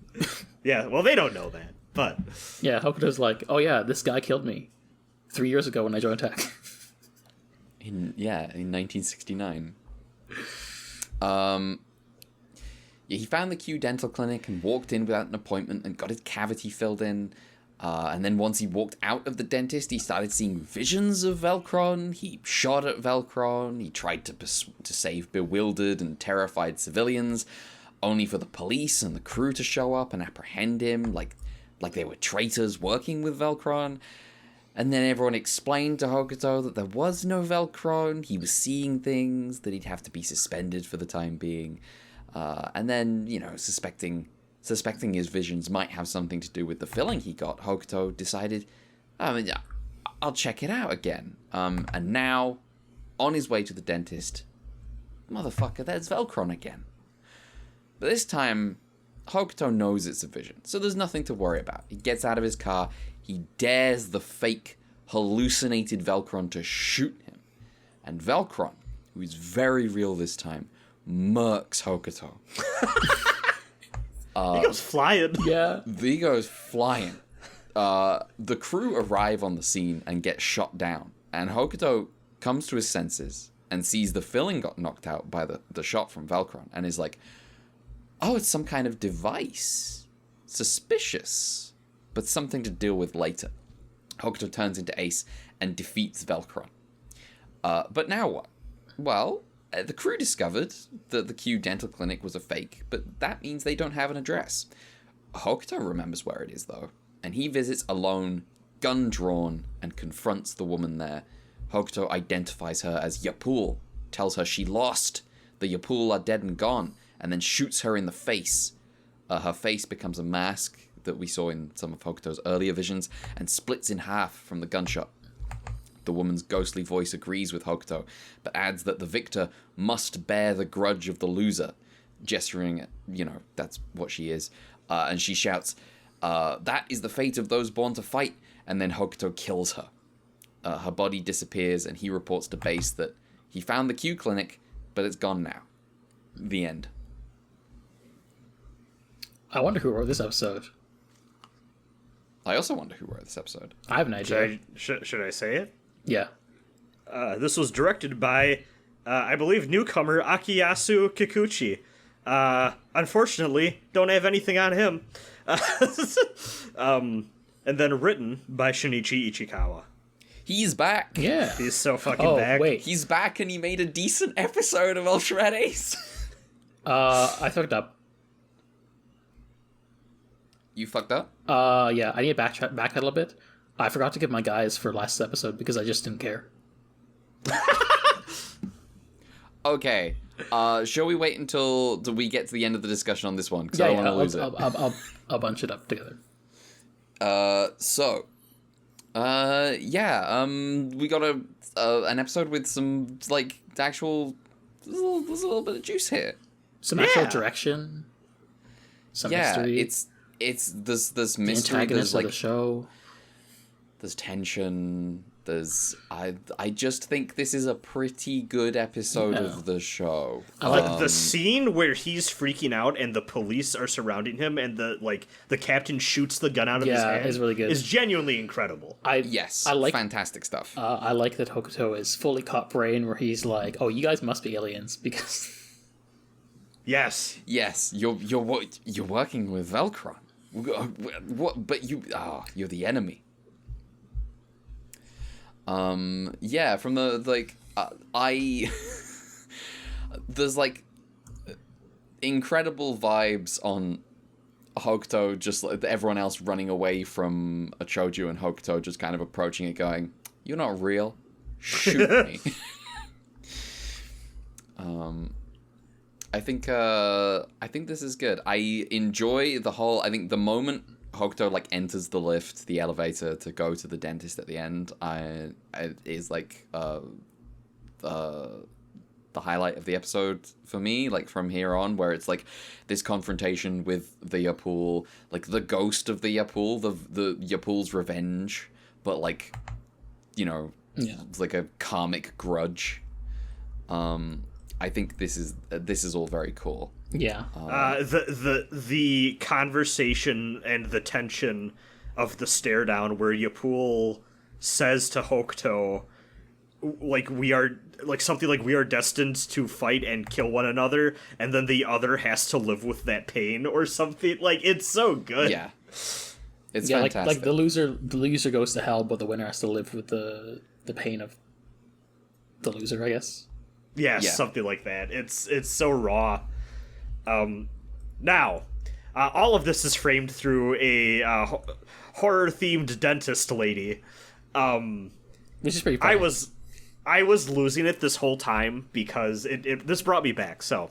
Yeah, well, they don't know that, but yeah, Hokuto's like, oh yeah, this guy killed me 3 years ago when I joined Tech. In 1969. Yeah, he found the Q Dental Clinic and walked in without an appointment and got his cavity filled in. And then once he walked out of the dentist, he started seeing visions of Velcron. He shot at Velcron. He tried to save bewildered and terrified civilians, only for the police and the crew to show up and apprehend him like they were traitors working with Velcron. And then everyone explained to Hokuto that there was no Velcron, he was seeing things, that he'd have to be suspended for the time being. And then, suspecting his visions might have something to do with the filling he got, Hokuto decided, I'll check it out again. And now, on his way to the dentist, motherfucker, there's Velcron again. But this time, Hokuto knows it's a vision, so there's nothing to worry about. He gets out of his car, he dares the fake, hallucinated Velcron to shoot him. And Velcron, who is very real this time, murks Hokuto. he goes flying. Yeah. He goes flying. The crew arrive on the scene and get shot down, and Hokuto comes to his senses and sees the filling got knocked out by the shot from Velcron, and is like, oh, it's some kind of device. Suspicious, but something to deal with later. Hokuto turns into Ace and defeats Velcron. But now what? Well, the crew discovered that the Q Dental Clinic was a fake, but that means they don't have an address. Hokuto remembers where it is, though, and he visits alone, gun drawn, and confronts the woman there. Hokuto identifies her as Yapul, tells her she lost, the Yapul are dead and gone, and then shoots her in the face. Her face becomes a mask that we saw in some of Hokuto's earlier visions, and splits in half from the gunshot. The woman's ghostly voice agrees with Hokuto, but adds that the victor must bear the grudge of the loser, gesturing at, that's what she is. And she shouts, that is the fate of those born to fight, and then Hokuto kills her. Her body disappears, and he reports to base that he found the Q Clinic, but it's gone now. The end. I wonder who wrote this episode. I also wonder who wrote this episode. I have an idea. Should I say it? Yeah. This was directed by, I believe, newcomer Akiyasu Kikuchi. Unfortunately, don't have anything on him. And then written by Shinichi Ichikawa. He's back. Yeah. He's so fucking back. Wait. He's back, and he made a decent episode of Ultraman Ace. I fucked up. You fucked up? Yeah, I need to back a little bit. I forgot to give my guys for last episode because I just didn't care. Okay. Shall we wait until we get to the end of the discussion on this one? Because I don't want to lose it. I'll bunch it up together. We got an episode with some, actual... There's a little bit of juice here. Some actual direction. Some history. It's there's mystery. The antagonist there's of the show. there's tension. I just think this is a pretty good episode of the show. The scene where he's freaking out and the police are surrounding him and the captain shoots the gun out of his hand is really good. Is genuinely incredible. I like fantastic stuff. I like that Hokuto is fully caught brain, where he's like, "Oh, you guys must be aliens," because yes, you're working with Velcron. What? But you're the enemy. From the there's incredible vibes on Hokuto, just like everyone else running away from a Choju, and Hokuto just kind of approaching it going, "You're not real, shoot me." I think this is good. I enjoy I think the moment Hokuto enters the lift, the elevator to go to the dentist at the end, is the highlight of the episode for me. From here on, where it's this confrontation with the Yapul, the ghost of the Yapul, the Yapul's revenge, but it's a karmic grudge. I think this is all very cool. Yeah. The conversation and the tension of the stare down where Yapul says to Hokuto, we are something we are destined to fight and kill one another, and then the other has to live with that pain or something. It's so good. Yeah. It's fantastic. The loser goes to hell, but the winner has to live with the pain of the loser, I guess. Yeah, something like that. It's so raw. Now, all of this is framed through a horror-themed dentist lady. Which is pretty funny. I was losing it this whole time because this brought me back. So,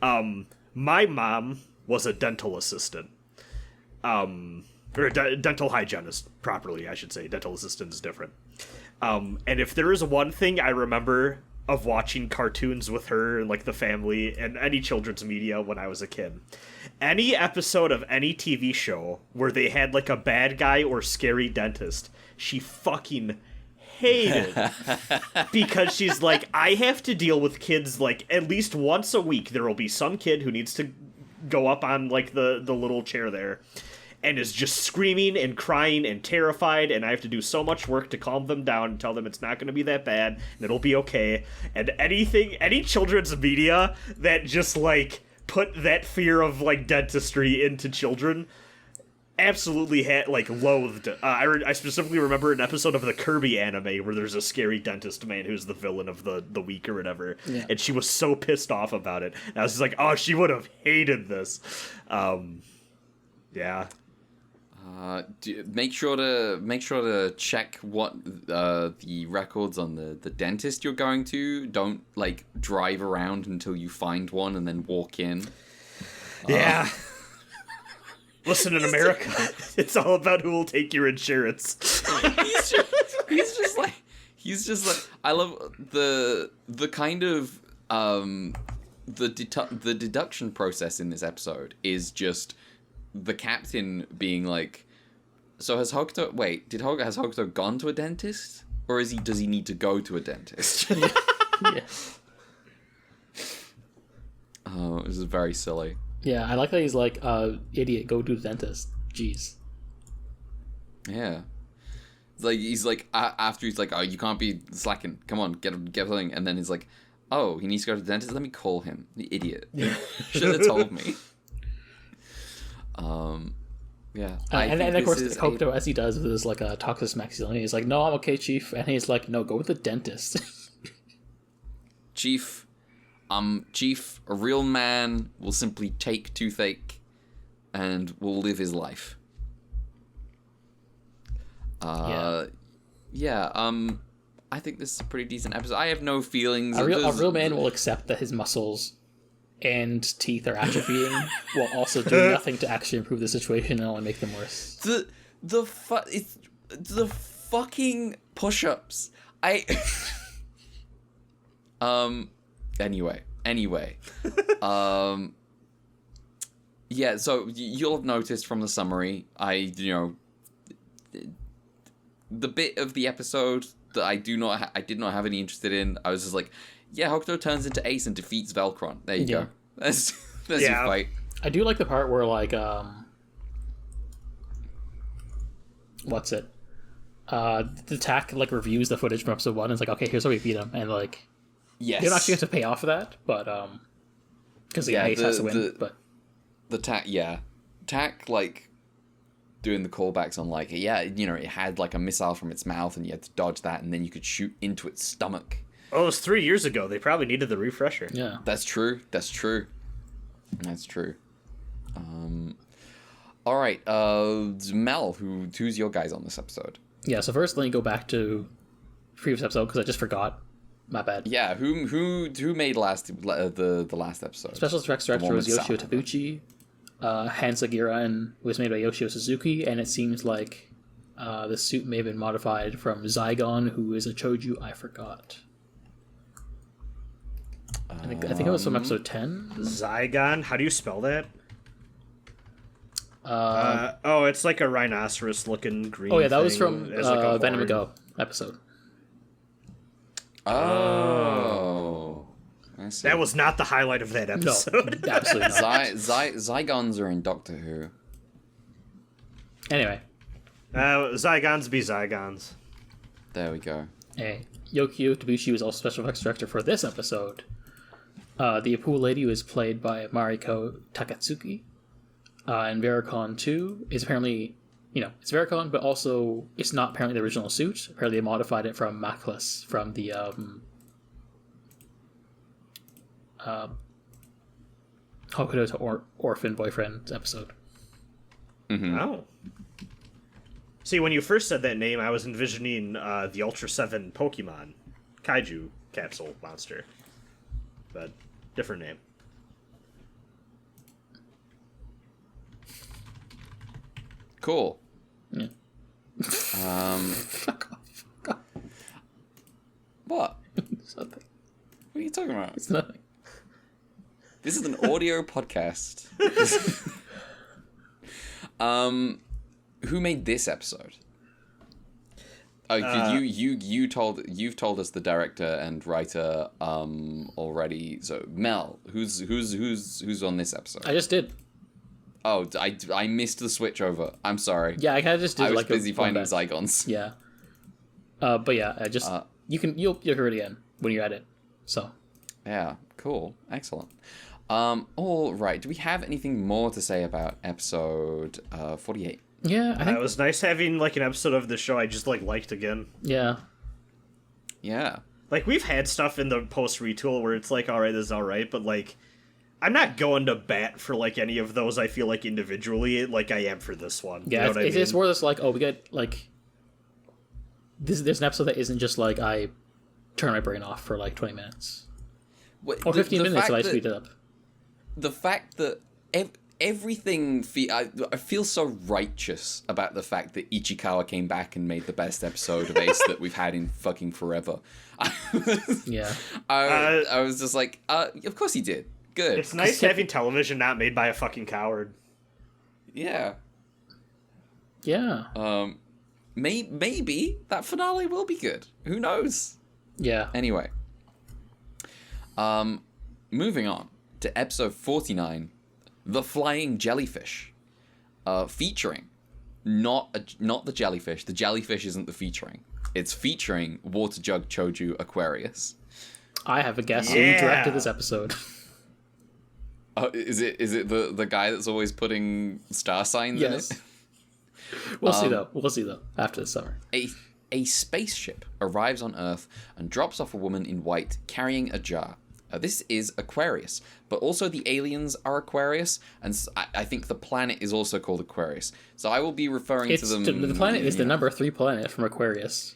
my mom was a dental assistant. Or a dental hygienist, properly, I should say. Dental assistant is different. And if there is one thing I remember of watching cartoons with her and the family and any children's media when I was a kid, any episode of any TV show where they had a bad guy or scary dentist, she fucking hated. Because she's I have to deal with kids at least once a week there will be some kid who needs to go up on the little chair there and is just screaming and crying and terrified, and I have to do so much work to calm them down and tell them it's not going to be that bad and it'll be okay. And any children's media that just put that fear of dentistry into children absolutely loathed. I specifically remember an episode of the Kirby anime where there's a scary dentist man who's the villain of the week or whatever, and she was so pissed off about it. And I was just oh, she would have hated this. Yeah. Make sure to check what the records on the dentist you're going to. Don't drive around until you find one and then walk in. Yeah. Listen, in America, it's all about who will take your insurance. He's just I love the kind of the deduction process in this episode is just the captain being so has Hokuto has Hokuto gone to a dentist, or does he need to go to a dentist? Yeah. Oh, this is very silly. Yeah, I like that he's idiot, go to the dentist. Jeez. Yeah. He's after he's oh, you can't be slacking. Come on, get something. And then he's oh, he needs to go to the dentist? Let me call him. The idiot. Should have told me. Yeah. And of course, Hokuto, as he does with his toxic masculinity, he's no, I'm okay, chief. And he's no, go with the dentist. Chief, a real man will simply take toothache and will live his life. I think this is a pretty decent episode. I have no feelings. A real man will accept that his muscles and teeth are atrophying while also doing nothing to actually improve the situation and only make them worse. The fucking push-ups. Anyway. So you'll have noticed from the summary, the bit of the episode that I did not have any interest in, I was just like, yeah, Hokuto turns into Ace and defeats Velcron. There you go. That's your fight. I do like the part where, like, what's it? The TAC, like, reviews the footage from episode 1 and it's like, okay, here's how we beat him. And, like, yes. they don't actually get to pay off for that, but, because Ace has to win, but... The TAC, like, doing the callbacks on, like, it had, like, a missile from its mouth and you had to dodge that and then you could shoot into its stomach. Oh, it was 3 years ago. They probably needed the refresher. Yeah. That's true. All right, Mel, who's your guys on this episode? Yeah, so first let me go back to previous episode because I just forgot. My bad. Yeah, who made the last episode? Special effects director was Yoshio Tabuchi. Hans Aguirre was made by Yoshio Suzuki, and it seems like the suit may have been modified from Zygon, who is a Choju I forgot. I think it was from episode 10. Zygon? How do you spell that? It's like a rhinoceros-looking green. Oh yeah, that was thing from as like a Venom horn. Go episode. Oh, I see. That was not the highlight of that episode. No, absolutely not. Zygons are in Doctor Who. Anyway. Zygons be Zygons. There we go. Hey, Yokio Tabuchi was also special effects director for this episode. The Apu lady was played by Mariko Takatsuki. And Vericon 2 is apparently, it's Vericon, but also it's not apparently the original suit. Apparently they modified it from Mackless from the Hokuto to Orphan Boyfriend episode. Mm-hmm. Oh. See, when you first said that name, I was envisioning the Ultra 7 Pokemon Kaiju capsule monster. But different name. Cool. Yeah. Fuck off. What? It's nothing. What are you talking about? It's nothing. This is an audio podcast. Who made this episode? Oh, you've told us the director and writer already. So Mel, who's on this episode? I just did. Oh, I missed the switch over. I'm sorry. Yeah, I kind of just did. I was like busy finding Zygons. Zygons. Yeah. But yeah, I just you'll hear it again when you're at it. So. Yeah. Cool. Excellent. All right. Do we have anything more to say about episode 48? Yeah, I think it was nice having like an episode of the show I just liked again. Yeah. Yeah. Like we've had stuff in the post retool where it's like, all right, this is all right, but like, I'm not going to bat for like any of those. I feel like individually, like I am for this one. Yeah, you know what I mean? It's more this like, oh, we get like there's an episode that isn't just like I turn my brain off for like 20 minutes or 15 minutes if I speed it up. The fact that everything I feel so righteous about the fact that Ichikawa came back and made the best episode of Ace that we've had in fucking forever. Yeah. I was just like, of course he did. Good. It's nice having television not made by a fucking coward. Yeah. Yeah. Maybe that finale will be good. Who knows? Yeah. Anyway. Moving on to episode 49, The Flying Jellyfish. Featuring not the jellyfish. The jellyfish isn't the featuring. It's featuring Water Jug Choju Aquarius. I have a guess who Yeah. directed this episode. Is it the guy that's always putting star signs Yes. in it? We'll see though after the summer. A spaceship arrives on Earth and drops off a woman in white carrying a jar. This is Aquarius, but also the aliens are Aquarius, and I think the planet is also called Aquarius. So I will be referring to them. The planet is the number 3 planet from Aquarius.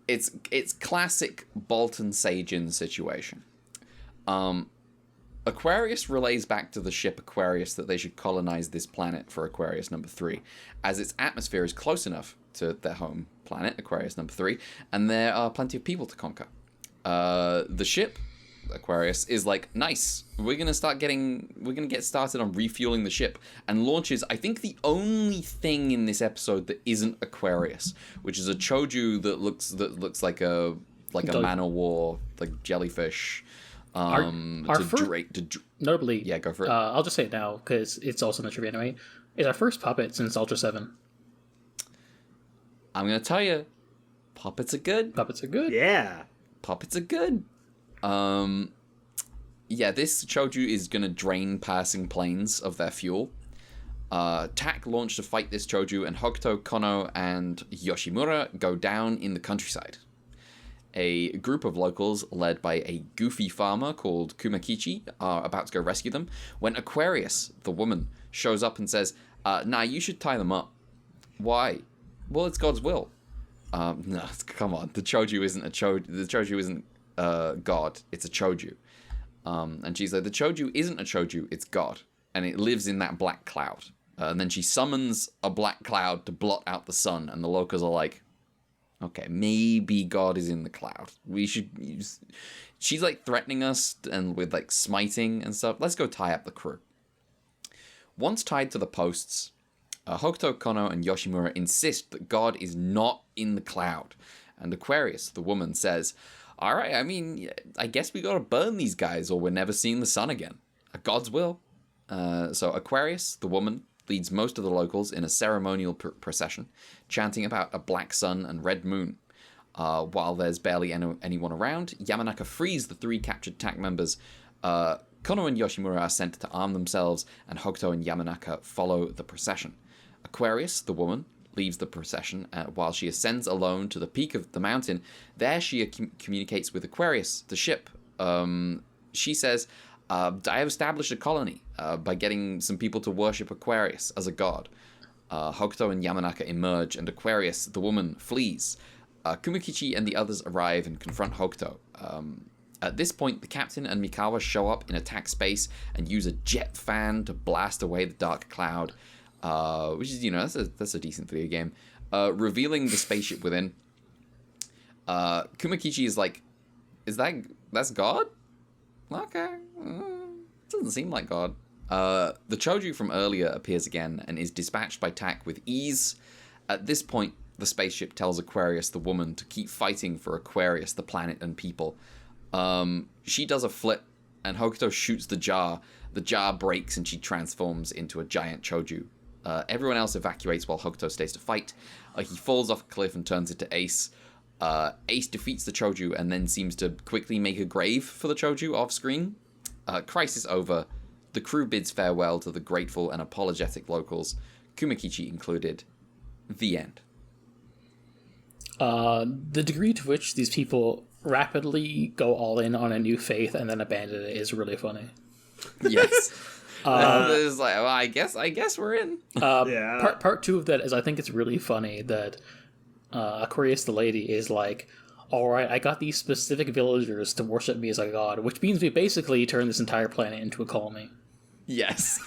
It's classic Bolton Sajin situation. Aquarius relays back to the ship Aquarius that they should colonize this planet for Aquarius number 3, as its atmosphere is close enough to their home planet, Aquarius number 3, and there are plenty of people to conquer. The ship Aquarius, is like, nice, we're gonna get started on refueling the ship, and launches, I think, the only thing in this episode that isn't Aquarius, which is a choju that looks like a man o' war, like jellyfish. Notably, yeah, go for it. I'll just say it now because it's also in the trivia anyway. It's our first puppet since Ultra 7. I'm gonna tell you, puppets are good. Puppets are good. Yeah. Puppets are good. Yeah, this choju is gonna drain passing planes of their fuel. Tak launched to fight this choju, and Hokuto, Kono, and Yoshimura go down in the countryside. A group of locals, led by a goofy farmer called Kumakichi, are about to go rescue them, when Aquarius, the woman, shows up and says, nah, you should tie them up. Why? Well, it's God's will. No, come on. The choju isn't a choju. The choju isn't God. It's a choju. And she's like, the choju isn't a choju. It's God, and it lives in that black cloud. And then she summons a black cloud to blot out the sun, and the locals are like, okay, maybe God is in the cloud. We should use... She's like threatening us and with like smiting and stuff. Let's go tie up the crew. Once tied to the posts, Hokuto, Kono, and Yoshimura insist that God is not in the cloud. And Aquarius, the woman, says, all right, I mean, I guess we gotta burn these guys or we're never seeing the sun again. God's will. So Aquarius, the woman, leads most of the locals in a ceremonial procession, chanting about a black sun and red moon. While there's barely anyone around, Yamanaka frees the 3 captured Tak members. Kono and Yoshimura are sent to arm themselves, and Hokuto and Yamanaka follow the procession. Aquarius, the woman, leaves the procession while she ascends alone to the peak of the mountain. There she communicates with Aquarius, the ship. She says, I have established a colony by getting some people to worship Aquarius as a god. Hokuto and Yamanaka emerge, and Aquarius, the woman, flees. Kumakichi and the others arrive and confront Hokuto. At this point, the captain and Mikawa show up in attack space and use a jet fan to blast away the dark cloud, which is, that's a decent video game. Revealing the spaceship within. Kumakichi is like, that's God? Okay. Doesn't seem like God. The choju from earlier appears again and is dispatched by Tak with ease. At this point, the spaceship tells Aquarius, the woman, to keep fighting for Aquarius, the planet and people. She does a flip, and Hokuto shoots the jar. The jar breaks, and she transforms into a giant choju. Everyone else evacuates while Hokuto stays to fight. He falls off a cliff and turns into Ace. Ace defeats the choju and then seems to quickly make a grave for the choju off-screen. Crisis over. The crew bids farewell to the grateful and apologetic locals, Kumakichi included. The end. The degree to which these people rapidly go all in on a new faith and then abandon it is really funny. Yes. It's like, well, I guess we're in. Yeah. Part 2 of that is I think it's really funny that Aquarius the lady is like, alright, I got these specific villagers to worship me as a god, which means we basically turn this entire planet into a colony. Yes.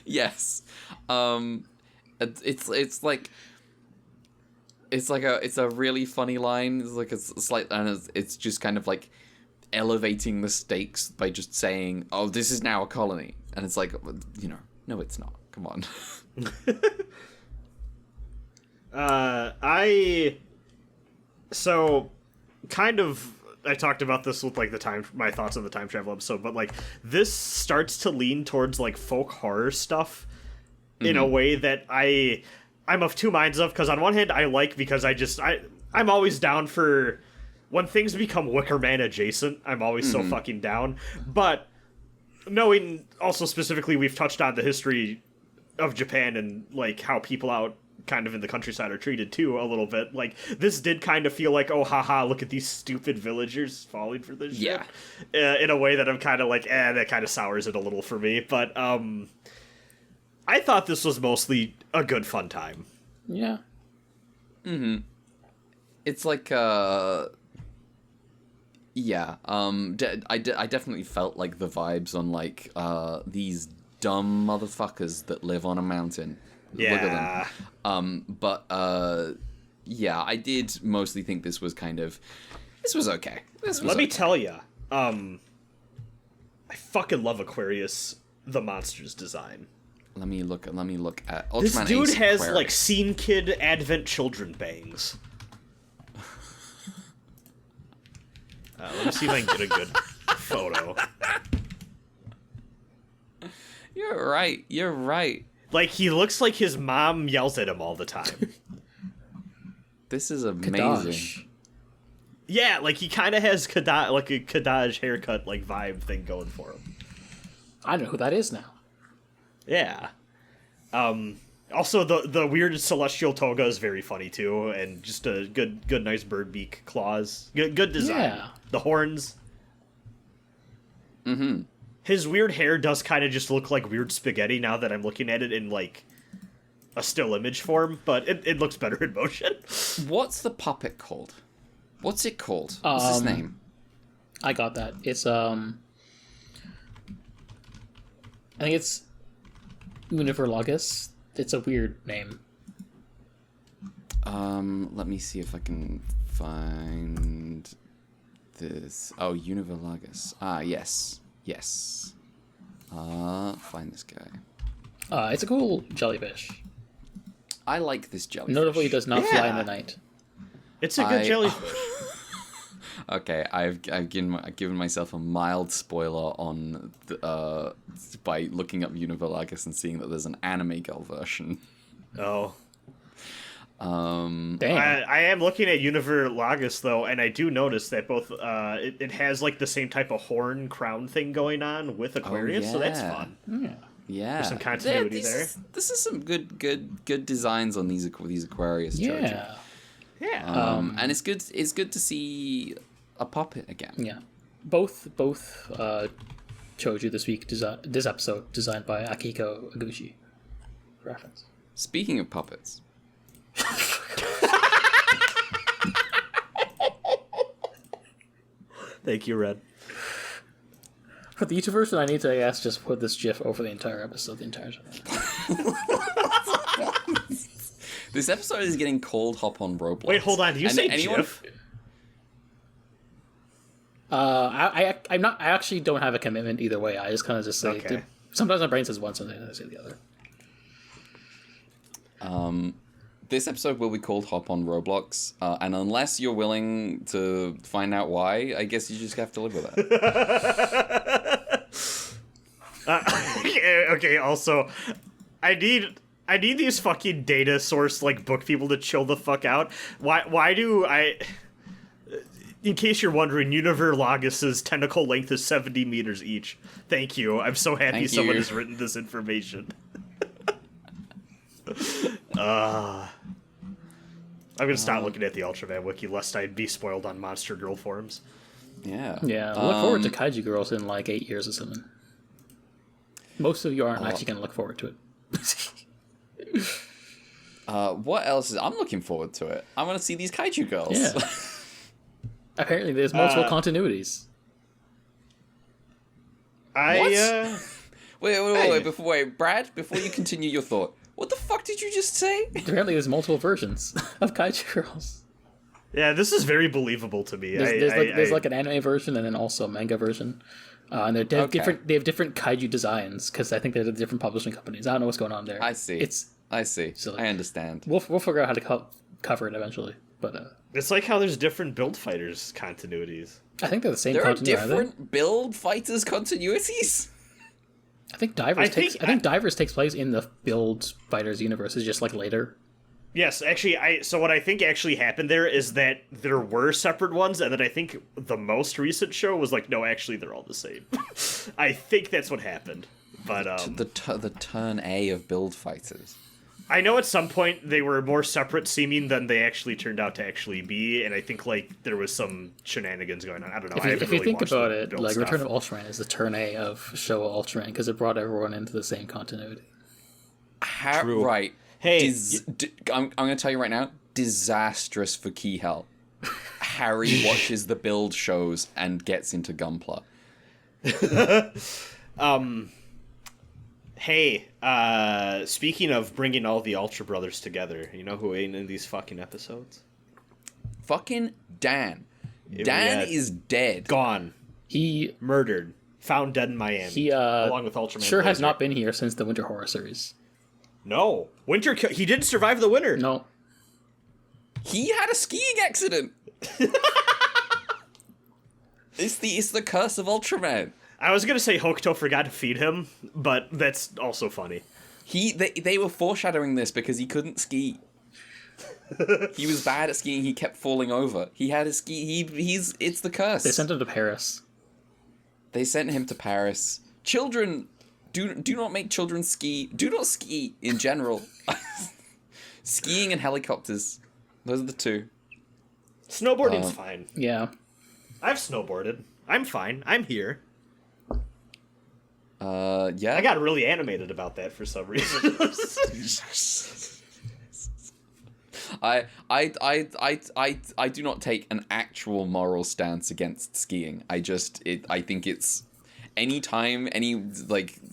Yes. It's a really funny line. It's like it's like, and it's just kind of like elevating the stakes by just saying, "Oh, this is now a colony," and it's like, no, it's not. Come on. I talked about this with like my thoughts on the time travel episode, but like this starts to lean towards like folk horror stuff in a way that I'm of two minds of, because on one hand I like, because I'm always down for when things become Wicker Man adjacent. I'm always so fucking down. But knowing also specifically we've touched on the history of Japan and like how people out kind of in the countryside are treated too a little bit. Like this did kind of feel like, oh haha, look at these stupid villagers falling for this shit. In a way that I'm kind of like, that kind of sours it a little for me. But I thought this was mostly a good fun time. Yeah. It's like I definitely felt like the vibes on like these dumb motherfuckers that live on a mountain. Yeah. Look at them. I did mostly think this was kind of This was okay. This was Let me okay. tell you, I fucking love Aquarius, the monster's design. Let me look at Ultraman This dude Ace has Aquarius. like Scene Kid Advent Children bangs. Let me see if I can get a good photo. You're right. Like, he looks like his mom yells at him all the time. This is amazing. Kadash. Yeah, like, he kind of has like a Kadaj haircut, like, vibe thing going for him. I know who that is now. Yeah. Also, the weird celestial toga is very funny, too, and just a good nice bird beak claws. Good design. Yeah. The horns. Mm-hmm. His weird hair does kind of just look like weird spaghetti now that I'm looking at it in, like, a still image form, but it looks better in motion. What's the puppet called? What's it called? What's his name? I got that. It's I think it's Univerlagus. It's a weird name. Let me see if I can find this. Oh, Univerlagus. Ah, yes. Find this guy. It's a cool jellyfish. I like this jellyfish. Notably, it does not fly in Yeah. the night. It's a good jellyfish. Okay, I've given myself a mild spoiler on by looking up Univerlagus and seeing that there's an anime girl version. Oh. Damn. I am looking at Univerlagus, though, and I do notice that both it has like the same type of horn crown thing going on with Aquarius, so that's yeah. fun. Yeah. Yeah, There's some continuity there. This is some good designs on these Aquarius children. Yeah. Yeah. And it's good to see a puppet again. Yeah. Both Choju this week, this episode, designed by Akiko Aguchi. Reference. Speaking of puppets, Thank you, Red. For the YouTube version, I need to, I guess, just put this GIF over the entire episode, the entire time. this episode is getting called Hop on Roblox. Wait, hold on. Do you And say anyone- GIF? I actually don't have a commitment either way. I just kind of just say. Okay. Sometimes my brain says one, sometimes I say the other. This episode will be called Hop on Roblox, and unless you're willing to find out why, I guess you just have to live with it. Okay, also, I need these fucking data source, like, book people to chill the fuck out. Why do I... In case you're wondering, Univerlagus's tentacle length is 70 meters each. Thank you. I'm so happy Thank someone you. has written this information. I'm gonna stop looking at the Ultraman wiki lest I be spoiled on Monster Girl forums. Yeah. Yeah, look forward to Kaiju Girls in like 8 years or something. Most of you aren't actually going to look forward to it. What else I'm looking forward to it. I want to see these kaiju girls. Yeah. Apparently, there's multiple continuities. Wait, Brad, before you continue your thought, what the fuck did you just say? Apparently, there's multiple versions of Kaiju Girls. Yeah, this is very believable to me. There's like an anime version and then also a manga version. And they're different. They have different kaiju designs because I think they're the different publishing companies. I don't know what's going on there. I see. I see. silly. I understand. We'll figure out how to cover it eventually. But It's like how there's different Build Fighters continuities. I think they're the same There are continuity. different Build Fighters continuities? I think Divers Divers takes place in the Build Fighters universe. It's just like later. Yes, actually, so what I think actually happened there is that there were separate ones, and then I think the most recent show was like, no, actually, they're all the same. I think that's what happened. But The turn A of Build Fighters. I know at some point they were more separate seeming than they actually turned out to actually be, and I think like there was some shenanigans going on. I don't know. If you think about it, Build like stuff. Return of Ultraman is the turn A of Showa Ultraman because it brought everyone into the same continuity. True. Right. Hey, I'm going to tell you right now, disastrous for Keyhell. Harry watches the Build shows and gets into Gunpla. Hey, speaking of bringing all the Ultra Brothers together, you know who ain't in these fucking episodes? Fucking Dan. Dan is dead. Gone. He Murdered. Found dead in Miami. He along with Ultraman sure has Blazer. not been here since the Winter Horror series. No. He didn't survive the winter. No. He had a skiing accident. It's the curse of Ultraman. I was gonna say Hokuto forgot to feed him, but that's also funny. They were foreshadowing this because he couldn't ski. He was bad at skiing. He kept falling over. He had a ski. It's the curse. They sent him to Paris. They sent him to Paris. Children, do not make children ski. Do not ski in general. Skiing and helicopters. Those are the two. Snowboarding's fine. Yeah. I've snowboarded. I'm fine. I'm here. Yeah. I got really animated about that for some reason. I do not take an actual moral stance against skiing. I think it's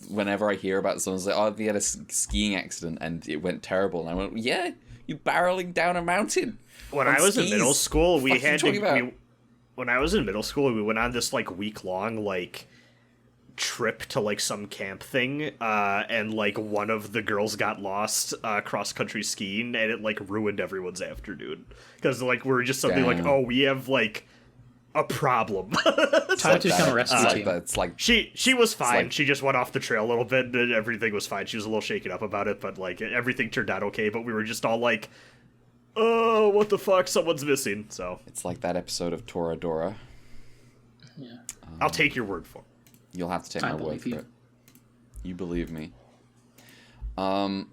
whenever I hear about someone's like, oh, they had a skiing accident and it went terrible, and I went, yeah, you're barreling down a mountain. When I was in middle school, we went on this like week-long like trip to like some camp thing, and like one of the girls got lost cross-country skiing, and it like ruined everyone's afternoon because like we're just something like, oh, we have like a problem. Time to become a rescue team. It's like she was fine. like, she just went off the trail a little bit and everything was fine. She was a little shaken up about it, but like everything turned out okay, but we were just all like, oh, what the fuck, someone's missing. So it's like that episode of Toradora. Yeah. I'll take your word for it. You'll have to take my word for it. You believe me. What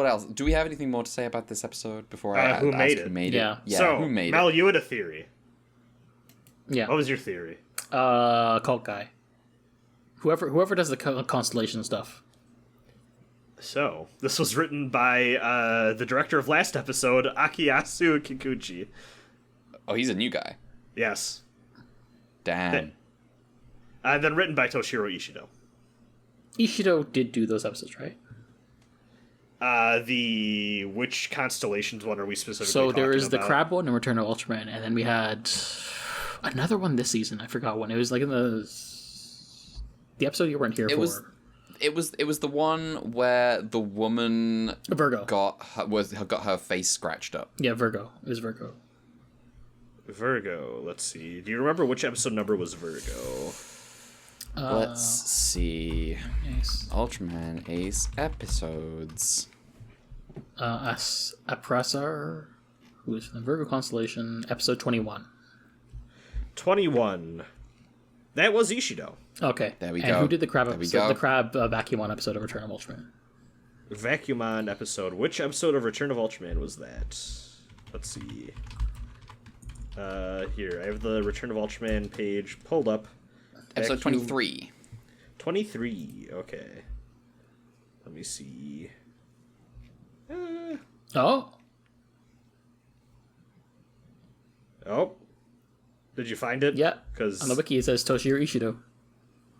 else? Do we have anything more to say about this episode before I who ask made who it? made Yeah. it? Yeah. So, who made Mel, it? you had a theory. Yeah. What was your theory? Cult guy. Whoever does the constellation stuff. So, this was written by the director of last episode, Akiyasu Kikuchi. Oh, he's a new guy. Yes. Damn. And then written by Toshiro Ishido. Ishido did do those episodes, right? Which constellations one are we specifically So there talking is the about? Crab one and Return of Ultraman, and then we had another one this season. I forgot when. It was like in the episode you weren't here for. It was the one where the woman Virgo got her face scratched up. Yeah, Virgo. It was Virgo. Virgo. Let's see. Do you remember which episode number was Virgo? Let's see. Ace. Ultraman Ace episodes. Apressar, who is from the Virgo constellation, episode 21. 21. That was Ishido. Okay. There we and go. who did the crab There we episode? go. The crab Vacuumon episode of Return of Ultraman. Vacuumon episode. Which episode of Return of Ultraman was that? Let's see. Here, I have the Return of Ultraman page pulled up. Episode 23. 23, okay. Let me see. Oh. Oh. Did you find it? Yeah. Because On the wiki it says Toshiro Ishido.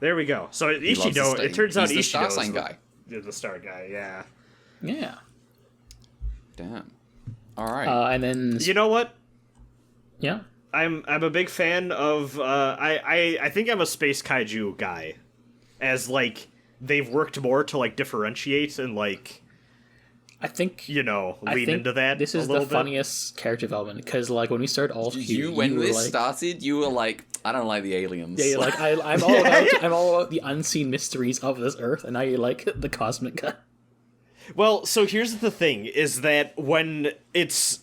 there we go. So loves the Ishido, star- it turns out he's the star Ishido sign is guy. The star guy, yeah. Yeah. Damn. All right. And then You know what? yeah. I'm a big fan of I think I'm a space kaiju guy. As like they've worked more to like differentiate and like I think lean into that. This is a the little bit. funniest character development because like when we started all when were this like, started, you were like, I don't like the aliens. yeah, you're like I'm all about I'm all about the unseen mysteries of this Earth, and now you're like the cosmic guy. Well, so here's the thing: is that when it's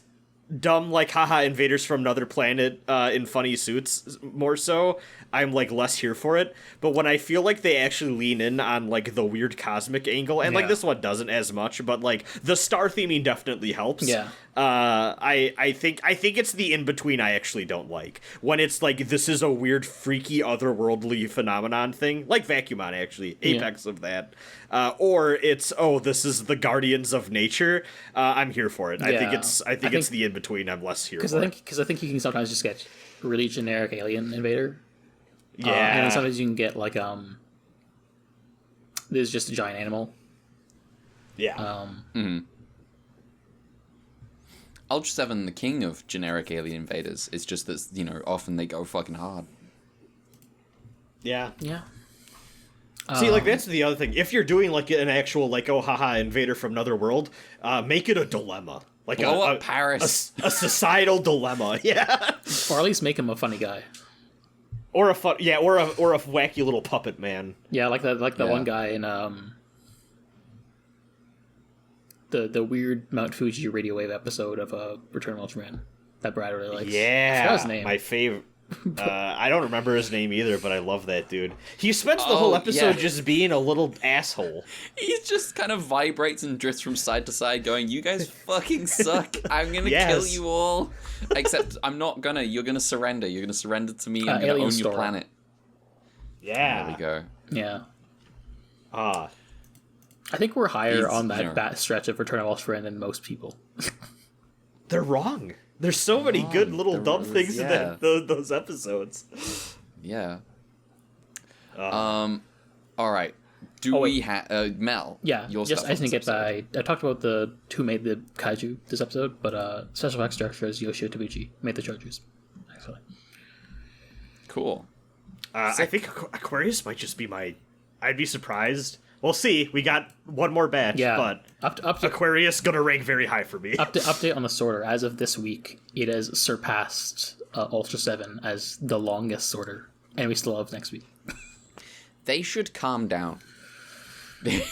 dumb, like haha, invaders from another planet in funny suits, more so, I'm like less here for it. But when I feel like they actually lean in on like the weird cosmic angle, and like Yeah. this one doesn't as much, but like the star theming definitely helps. Yeah. I think it's the in between I actually don't like when it's like this is a weird, freaky, otherworldly phenomenon thing, like Vacuumon actually, apex of that, or it's this is the Guardians of Nature. I'm here for it. I think it's the in between. I'm less here Because for I think you can sometimes just get really generic alien invader. Yeah, and then sometimes you can get like there's just a giant animal. yeah. Ultra 7, the king of generic alien invaders. It's just that, you know, often they go fucking hard. Yeah. Yeah. See, like, that's the other thing. If you're doing, like, an actual, like, oh, haha, invader from another world, make it a dilemma. Like, Blow up Paris. A societal dilemma, yeah. Or at least make him a funny guy. Or a wacky little puppet man. Yeah, like the one guy in the weird Mount Fuji radio wave episode of Return of Ultraman that Brad really likes. Yeah, I forgot his name. my favorite. I don't remember his name either, but I love that dude. He spends the whole episode just being a little asshole. He just kind of vibrates and drifts from side to side going, you guys fucking suck. I'm gonna kill you all. Except I'm not gonna. You're gonna surrender. You're gonna surrender to me. I'm gonna own your planet. Yeah. There we go. Yeah. I think we're higher on that stretch of Return of Ultraman than most people. They're wrong. There's so many good little dumb things in those episodes. Yeah. All right. We have Mel? Yeah. Your just stuff I didn't get episode. that. I talked about the who made the kaiju this episode, but special effects director is Yoshio Tabuchi. Made the Chojus, actually. Cool. I think Aquarius might just be my. I'd be surprised. We'll see. We got one more batch, but up to Aquarius gonna rank very high for me. Update on the sorter. As of this week, it has surpassed Ultra 7 as the longest sorter, and we still have next week. They should calm down. They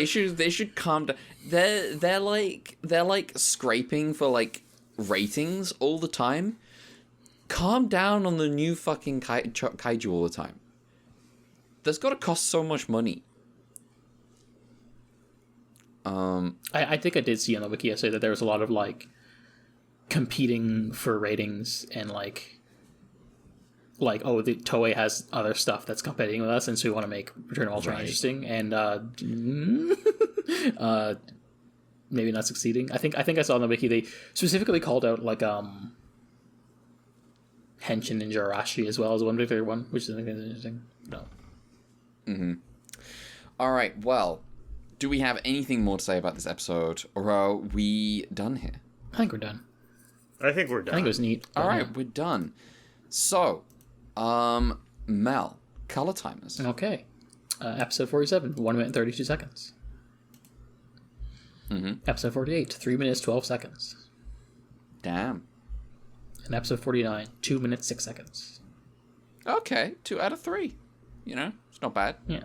should calm down. They're like scraping for like ratings all the time. Calm down on the new fucking kaiju all the time. That's got to cost so much money. I think I did see on the wiki yesterday that there was a lot of like competing for ratings and like the Toei has other stuff that's competing with us, and so we want to make Return of Ultraman interesting, and maybe not succeeding. I think I saw on the wiki they specifically called out like Henshin and Jirachi as well as one particular one, which I think is interesting. No. Mm-hmm. All right. Well, do we have anything more to say about this episode, or are we done here? I think we're done. I think we're done. I think it was neat. All right, we're done. So, Mel, color timers. Okay. Episode 47, 1 minute and 32 seconds. Mm-hmm. Episode 48, 3 minutes, 12 seconds. Damn. And episode 49, 2 minutes, 6 seconds. Okay, 2 out of 3. You know, it's not bad. Yeah.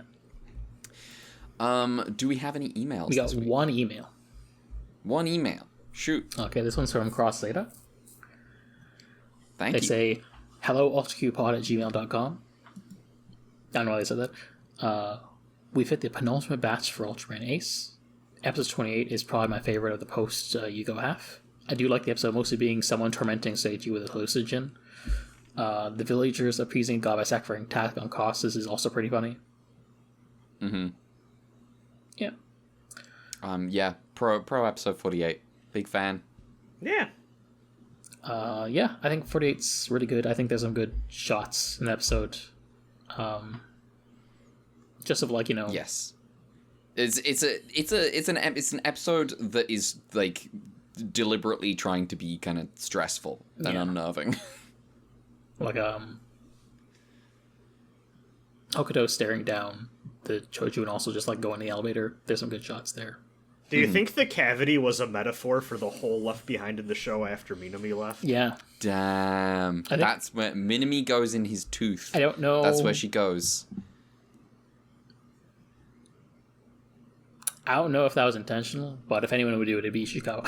Do we have any emails? We got one email. One email. Shoot. Okay, this one's from Cross Zeta. Thank you. They say, hello, ultraqpod@gmail.com. I don't know why they said that. We've hit the penultimate batch for Ultraman Ace. Episode 28 is probably my favorite of the post Yugo half. I do like the episode mostly being someone tormenting Seiji with a hallucinogen. The villagers appeasing God by sacrificing task on costs is also pretty funny. Mm-hmm. Yeah. Yeah. Pro episode 48. Big fan. Yeah. Yeah, I think 48's really good. I think there's some good shots in the episode. Just of like, you know. Yes. It's an episode that is like deliberately trying to be kind of stressful and unnerving. Like Hokuto staring down the Choju and also just like going in the elevator. There's some good shots there. Do you think the cavity was a metaphor for the hole left behind in the show after Minami left? Yeah. Damn. That's where Minami goes in his tooth. I don't know. That's where she goes. I don't know if that was intentional, but if anyone would do it, it'd be Ishikawa.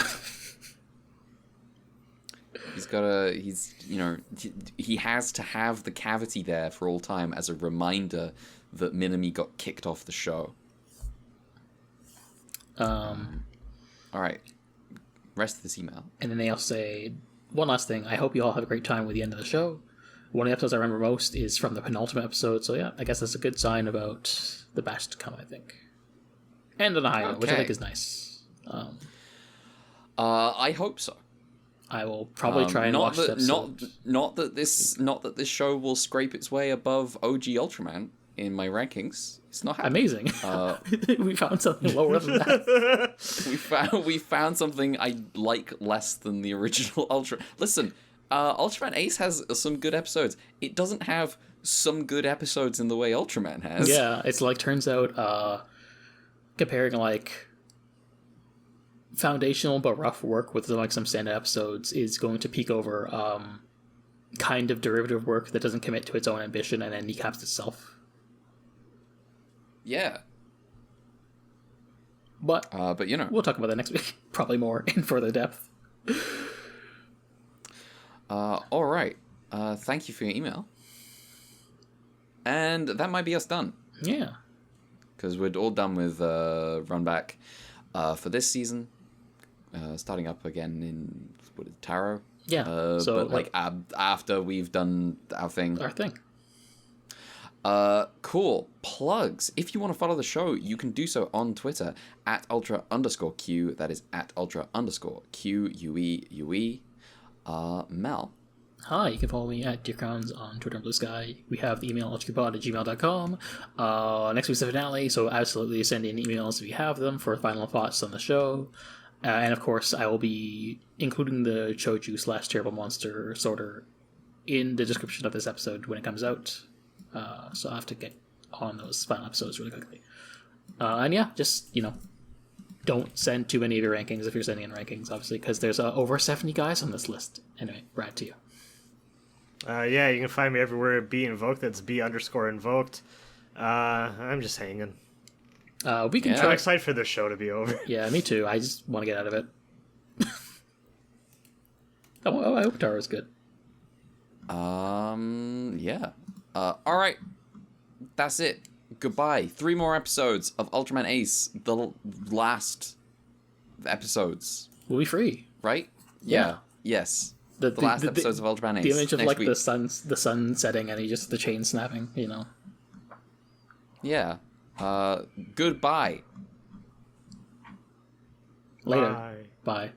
He has to have the cavity there for all time as a reminder that Minami got kicked off the show. All right. Rest of this email. And then they also say, one last thing. I hope you all have a great time with the end of the show. One of the episodes I remember most is from the penultimate episode. So yeah, I guess that's a good sign about the batch to come, I think. And on a high note, which I think is nice. I hope so. I will probably try and watch the episode. Not that this show will scrape its way above OG Ultraman, in my rankings. It's not happening. Amazing. We found something lower than that. We found something I like less than the original Ultra. Listen, Ultraman Ace has some good episodes. It doesn't have some good episodes in the way Ultraman has. Yeah, it's like, turns out, comparing like foundational but rough work with like some standard episodes is going to peak over kind of derivative work that doesn't commit to its own ambition and then kneecaps itself. Yeah. But you know, we'll talk about that next week, probably more in further depth. all right. Thank you for your email. And that might be us done. Yeah. Because we're all done with runback for this season. Starting up again in Taro. Yeah. So but like after we've done our thing. Cool. Plugs. If you want to follow the show, you can do so on Twitter at @ultra_Q. That is at @ultra_QUEUE. Mel. Hi, you can follow me at Dear Crowns on Twitter and Blue Sky. We have the email ultrapod@gmail.com. Next week's the finale, so absolutely send in emails if you have them for final thoughts on the show. And of course, I will be including the Choju/Terrible Monster sorter in the description of this episode when it comes out. So I'll have to get on those final episodes really quickly. And yeah, just, don't send too many of your rankings if you're sending in rankings, obviously, because there's over 70 guys on this list. Anyway, Brad, to you. Yeah, you can find me everywhere at @BInvoked. That's @_invoked. I'm just hanging. We can I'm try. excited for this show to be over. Yeah, me too. I just want to get out of it. I hope Tara's good. Yeah. All right. That's it. Goodbye. 3 more episodes of Ultraman Ace. The last episodes. We'll be free. Right? Yeah. Yes. The last episodes of Ultraman Ace. The image of next like week. the sun setting and just the chain snapping, Yeah. Goodbye. Later. Bye.